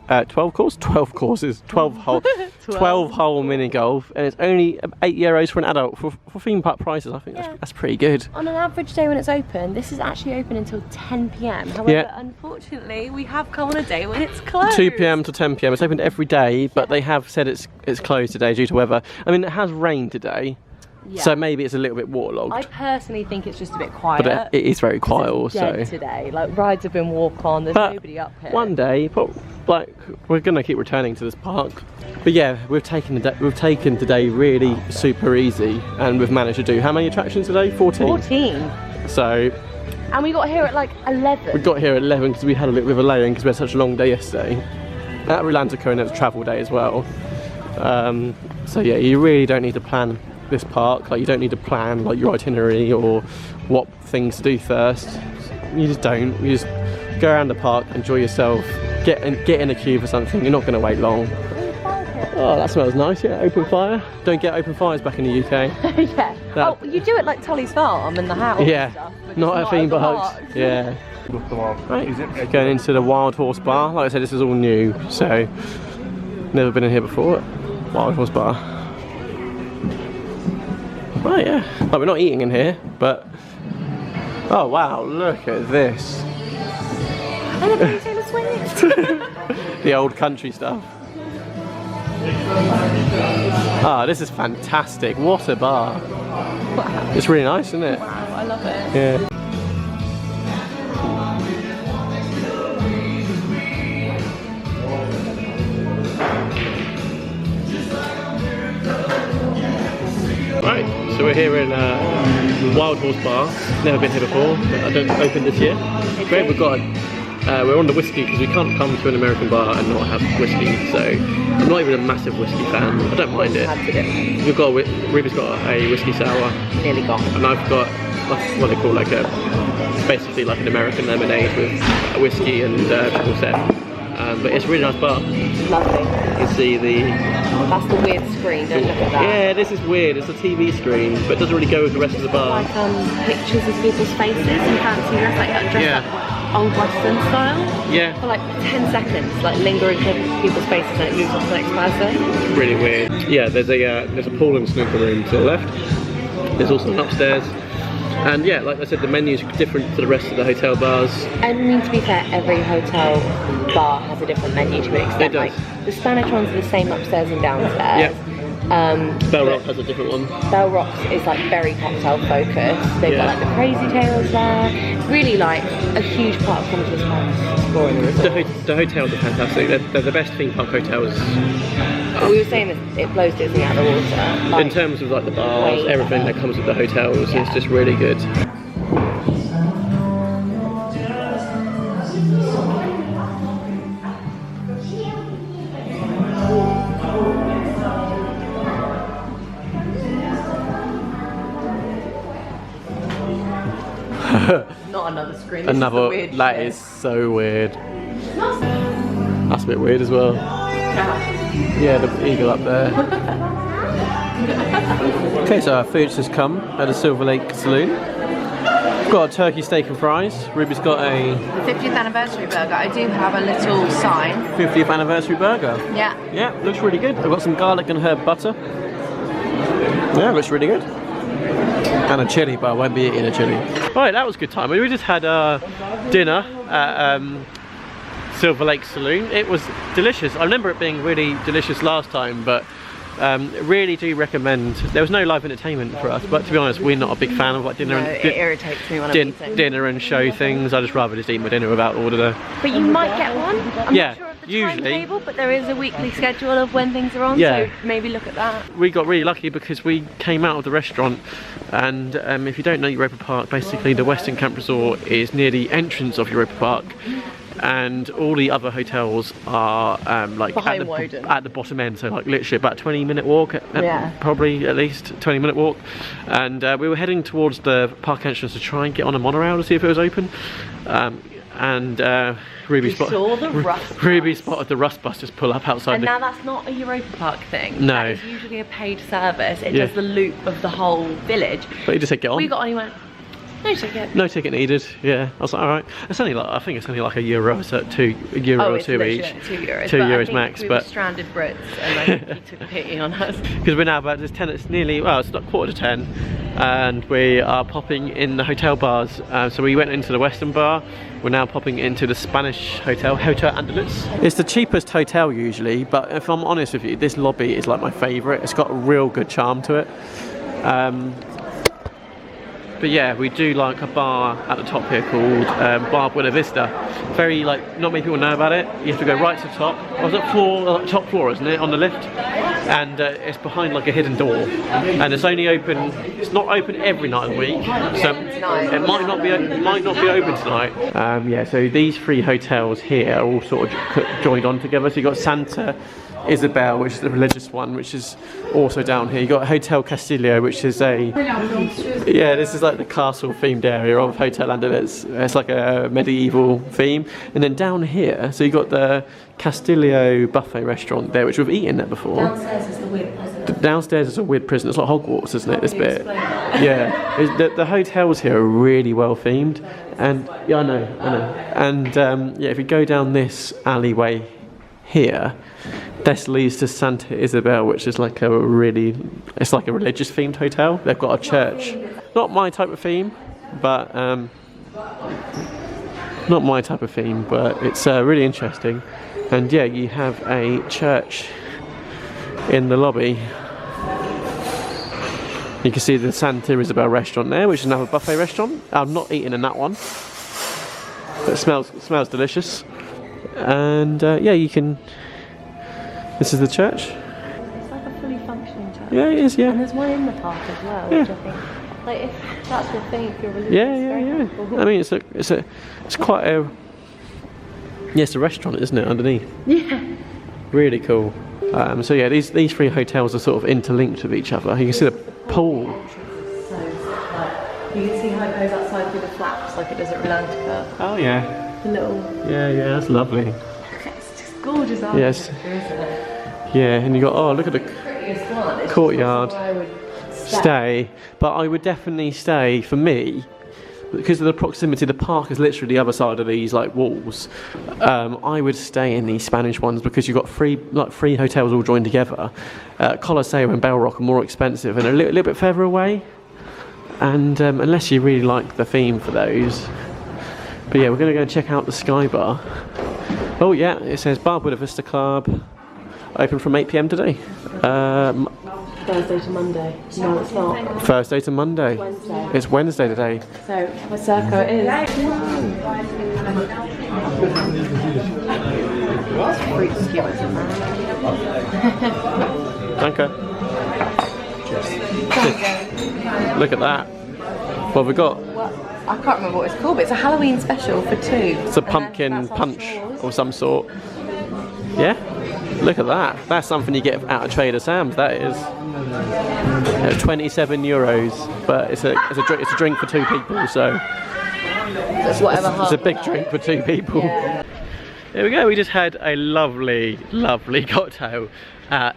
12 hole mini golf, and it's only €8 for an adult for theme park prices. I think that's pretty good. On an average day when it's open, this is actually open until 10 PM. However, unfortunately, we have come on a day when it's closed. 2 PM to 10 PM. It's open every day, but they have said it's closed today due to weather. I mean, it has rained today. Yeah. So maybe it's a little bit waterlogged. I personally think it's just a bit quiet. But it is very quiet also. Dead today. Like, rides have been walk on, there's nobody up here. One day, like, we're gonna keep returning to this park. But yeah, we've taken today really super easy, and we've managed to do how many attractions today? 14. 14. So. And we got here at like 11. We got here at 11 because we had a little bit of a lay-in because we had such a long day yesterday. At Atlantica, and it was a travel day as well. So yeah, you really don't need to plan this park. Like, you don't need to plan like your itinerary or what things to do first. You just don't. You just go around the park, enjoy yourself, get in a queue for something. You're not going to wait long. Oh, that smells nice, yeah, open fire. Don't get open fires back in the UK. Yeah. Oh, you do it like Tolly's Farm in the house. Yeah, and stuff, not at theme the parks. park. Yeah. Right. Going into the Wild Horse Bar. Like I said, this is all new, so never been in here before. Wild Horse Bar. Right, yeah. Like, we're not eating in here, but oh wow, look at this. And the Taylor Swift. The old country stuff. Ah, this is fantastic. What a bar. Wow. It's really nice, isn't it? Wow, I love it. Yeah. Right, so we're here in Wild Horse Bar. Never been here before. I don't open this year. Great, we've got we're on the whiskey because we can't come to an American bar and not have whiskey. So I'm not even a massive whiskey fan. I don't mind it. We've got Ruby's got a whiskey sour. Nearly gone. And I've got what they call like basically like an American lemonade with whiskey and triple sec. But it's a really nice bar. Lovely. You can see That's the weird screen, don't look at that. Yeah, this is weird. It's a TV screen, but it doesn't really go with the rest of the bar. Like pictures of people's faces and fancy dress, like dressed up old Western style. Yeah. For like 10 seconds, like lingering to people's faces and it moves on to the next person. It's really weird. Yeah, there's a pool and snooker room to the left. There's also an upstairs. And yeah, like I said, the menu's different to the rest of the hotel bars. I mean, to be fair, every hotel bar has a different menu to an extent. It does. Like, the Spanish ones are the same upstairs and downstairs. Yeah. Bell Rock has a different one. Bell Rock's is like very cocktail focused. They've got like the Crazy Tales there. It's really like a huge part of coming to this house, exploring the resort. The hotels are fantastic. They're the best theme park hotels. We were saying that it blows Disney out of the water. Like, in terms of like the bars, everything that comes with the hotels, it's just really good. not another screen. Another, that is so weird. That's a bit weird as well. Yeah, the eagle up there. Okay, so our food's just come at the Silver Lake Saloon. We've got a turkey steak and fries. Ruby's got a 50th anniversary burger. I do have a little sign. 50th anniversary burger. Yeah. Yeah, looks really good. I've got some garlic and herb butter. Yeah, looks really good. And a chilli, but I won't be eating a chilli. Right, that was a good time. We just had dinner at Silver Lake Saloon. It was delicious. I remember it being really delicious last time, but really do recommend. There was no live entertainment for us, but to be honest, we're not a big fan of like dinner. No, it irritates me when I'm eating. Dinner and show things. I just rather just eat my dinner without order. But you might get one. I'm yeah, not sure of the usually. timetable, but there is a weekly schedule of when things are on. Yeah. So maybe look at that. We got really lucky because we came out of the restaurant, and if you don't know Europa Park, basically the Western Camp Resort is near the entrance of Europa Park. And all the other hotels are like at the bottom end, so like literally about a 20-minute walk, probably at least 20-minute walk. And we were heading towards the park entrance to try and get on a monorail to see if it was open. Ruby spotted the Rust Bus just pull up outside. And now that's not a Europa Park thing. No, that is usually a paid service. It does the loop of the whole village. But he just said get on. We got on, he went, no ticket. No ticket needed. Yeah, I was like, all right. It's only like, I think it's only like €1, so €2 or two each. €2. €2 max. We but were stranded Brits, and like, he took pity on us. Because we're now about it's nearly, well, it's not 9:45, and we are popping in the hotel bars. So we went into the Western bar. We're now popping into the Spanish hotel, Hotel Andaluz. It's the cheapest hotel usually, but if I'm honest with you, this lobby is like my favourite. It's got a real good charm to it. But yeah, we do like a bar at the top here called Bar Buena Vista. Very like, not many people know about it. You have to go right to the top. Oh, it's that top floor, isn't it, on the lift? And it's behind like a hidden door. And it's only open. It's not open every night of the week, so it might not be open tonight. Yeah, so these three hotels here are all sort of joined on together. So you have got Santa Isabel, which is the religious one, which is also down here. You got Hotel Castillo, which is this is like the castle themed area of Hotel Andaluz. It's like a medieval theme. And then down here, so you got the Castillo buffet restaurant there, which we've eaten at before. Downstairs is the weird prison. Downstairs is a weird prison. It's like Hogwarts, isn't it? This bit. Yeah. The hotels here are really well themed, and yeah, I know. And if you go down this alleyway here, this leads to Santa Isabel, which is like it's like a religious themed hotel. They've got a church. Not my type of theme, but it's really interesting. And yeah, you have a church in the lobby. You can see the Santa Isabel restaurant there, which is another buffet restaurant. I'm not eating in that one, but it smells delicious. And you can. This is the church. It's like a fully functioning church. Yeah, it is. Yeah. And there's one in the park as well, which I think, like, if that's your thing, if you're religious. Yeah. I mean, it's quite a. Yeah, it's a restaurant, isn't it? Underneath. Yeah. Really cool. So yeah, these three hotels are sort of interlinked with each other. You can see the pool. So, like, you can see how it goes outside through the flaps, like it does at Rolantica. Oh yeah. The little. Yeah, that's lovely. It's just gorgeous. Yes. Isn't it? Yeah, and you got look at the Prettiest one. It's courtyard. just I would Stay, but I would definitely stay for me. Because of the proximity, the park is literally the other side of these like walls. I would stay in these Spanish ones because you've got three hotels all joined together. Colosseo and Bell Rock are more expensive and a little bit further away. And unless you really like the theme for those. But yeah, we're going to go and check out the Sky Bar. Oh yeah, it says Bar Buena Vista Club, open from 8 PM today. Thursday to Monday. No, it's not. Thursday to Monday. Wednesday. It's Wednesday today. So, what circle it is. Fruit skewers in there. Danke. Look at that. What have we got? Well, I can't remember what it's called, but it's a Halloween special for 2. It's a pumpkin punch of some sort. Yeah? Look at that. That's something you get out of Trader Sam's, that is. 27 euros, but it's a drink for 2 people, so it's a big drink for 2 people. Yeah. There we go, we just had a lovely cocktail at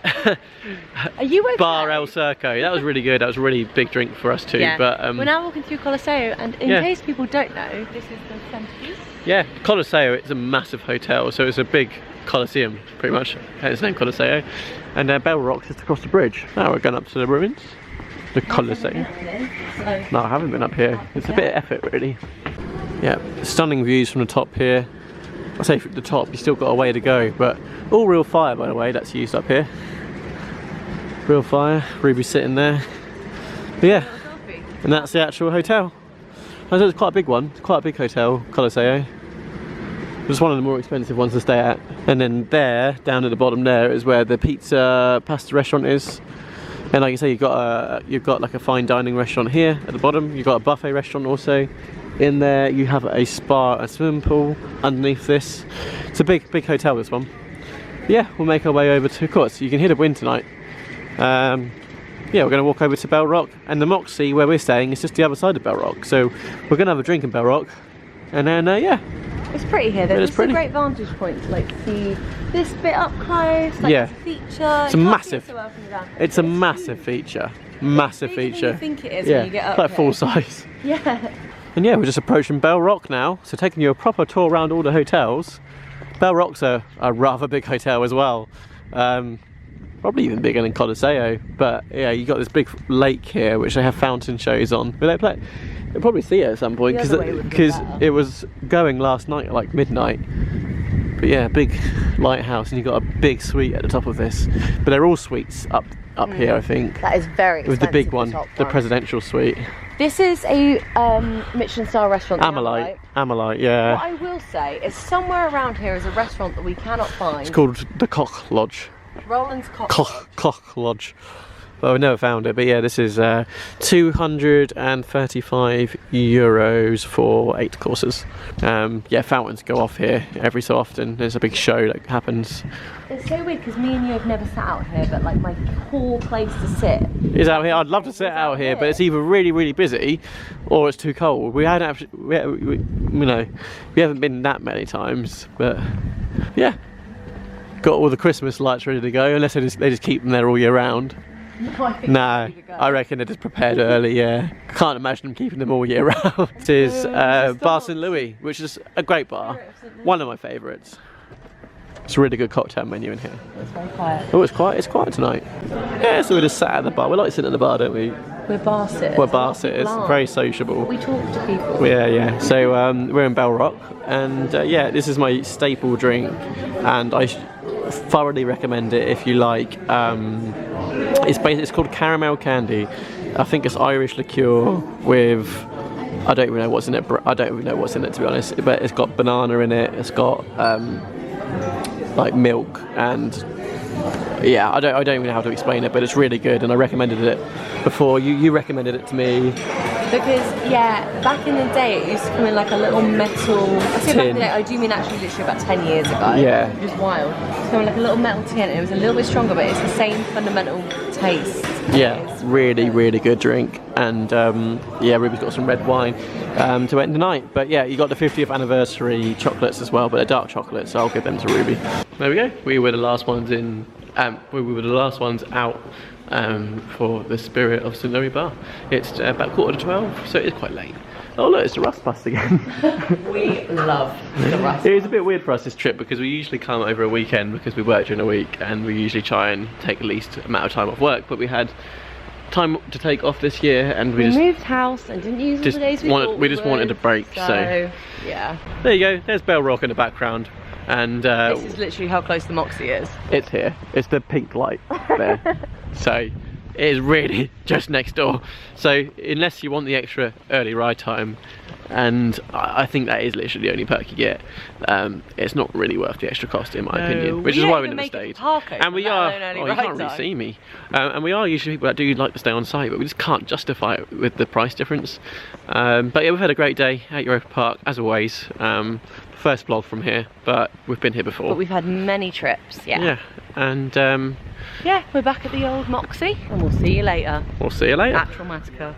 Are you okay? Bar El Circo. That was really good. That was a really big drink for us too. Yeah. But we're now walking through Colosseo, and in case people don't know, this is the centrepiece. Yeah, Colosseo, it's a massive hotel, so it's a big Colosseum, pretty much. It's named Colosseo. And Bell Rock's just across the bridge. Now we're going up to the ruins. The Colosseo. No, I haven't been up here. It's a bit of effort, really. Yeah, stunning views from the top here. I say from the top, you still got a way to go, but all real fire, by the way, that's used up here. Real fire, Ruby's sitting there. But yeah, and that's the actual hotel. I thought it's quite a big one, quite a big hotel, Colosseo. Just one of the more expensive ones to stay at. And then there, down at the bottom there, is where the pasta restaurant is. And like you say, you've got like a fine dining restaurant here at the bottom. You've got a buffet restaurant also. In there, you have a spa, a swimming pool underneath this. It's a big hotel, this one. But yeah, we'll make our way over to, of course, you can hear the wind tonight. Yeah, we're going to walk over to Bell Rock, and the Moxie where we're staying is just the other side of Bell Rock. So we're going to have a drink in Bell Rock, and then yeah. It's pretty here. There's a great vantage point to like see this bit up close. Like, yeah, it's a feature. It's a massive. It's a massive feature. Massive feature. You think it is yeah, when you get up like here. full size. Yeah. And yeah, we're just approaching Bell Rock now. So taking you a proper tour around all the hotels. Bell Rock's a rather big hotel as well. Probably even bigger than Colosseo. But yeah, you got this big lake here, which they have fountain shows on. Will they play? You'll probably see it at some point because it was going last night at like midnight. But yeah, big lighthouse, and you've got a big suite at the top of this. But they're all suites up here, I think. That is very expensive. With the big one, the presidential suite. This is a Michelin star restaurant. Amalite, yeah. What I will say is somewhere around here is a restaurant that we cannot find. It's called the Cock Lodge. Roland's Cock Lodge. Cock Lodge. but I've never found it. But yeah, this is €235 for 8 courses. Yeah, fountains go off here every so often. There's a big show that happens. It's so weird because me and you have never sat out here, but like my core place to sit is out here. I'd love to sit out here, but it's either really, really busy or it's too cold. We hadn't actually, we haven't been that many times, but yeah, got all the Christmas lights ready to go. Unless they just keep them there all year round. No, I reckon they're just prepared early. Yeah, can't imagine them keeping them all year round. This is Bar St. Louis, which is a great bar, one of my favourites. It's a really good cocktail menu in here. It's very quiet. Oh, it's quiet tonight. Yeah, so we just sat at the bar. We like sitting at the bar, don't we? We're bar sitters. We're bar sitters, very sociable. We talk to people. Yeah. So we're in Bell Rock, and yeah, this is my staple drink, and I thoroughly recommend it if you like. It's called caramel candy. I think it's Irish liqueur with, I don't even know what's in it. I don't even know what's in it, to be honest. But it's got banana in it. It's got like milk, and yeah, I don't even know how to explain it, but it's really good, and I recommended it before. You recommended it to me. Because yeah, back in the day it used to come in like a little metal. I say back in the day, I do mean actually literally about 10 years ago. Yeah. It was wild. It's come in like a little metal tin. It was a little bit stronger, but it's the same fundamental taste. Yeah, really, really good drink, and yeah, Ruby's got some red wine to end the night. But yeah, you got the 50th anniversary chocolates as well, but they're dark chocolates, so I'll give them to Ruby. There we go. We were the last ones in. We were the last ones out for the Spirit of St. Louis Bar. It's about 11:45, so it is quite late. Oh look, it's the Rust Bus again. We love the Rust. It is a bit weird for us this trip because we usually come over a weekend because we work during the week, and we usually try and take the least amount of time off work, but we had time to take off this year, and we just moved house and didn't use all the days we just wanted a break. So yeah, there you go. There's Bell Rock in the background, and this is literally how close the Moxie is. It's here. It's the pink light there. So it is really just next door. So unless you want the extra early ride time, and I think that is literally the only perk you get, it's not really worth the extra cost in my opinion, which is why we never stayed. And we are, oh, you can't really see me, and we are usually people that do like to stay on site, but we just can't justify it with the price difference. But yeah, we've had a great day at Europa Park as always. First vlog from here, but we've been here before. But we've had many trips, yeah. Yeah, and yeah, we're back at the old Moxie, and we'll see you later. We'll see you later. At Traumatica.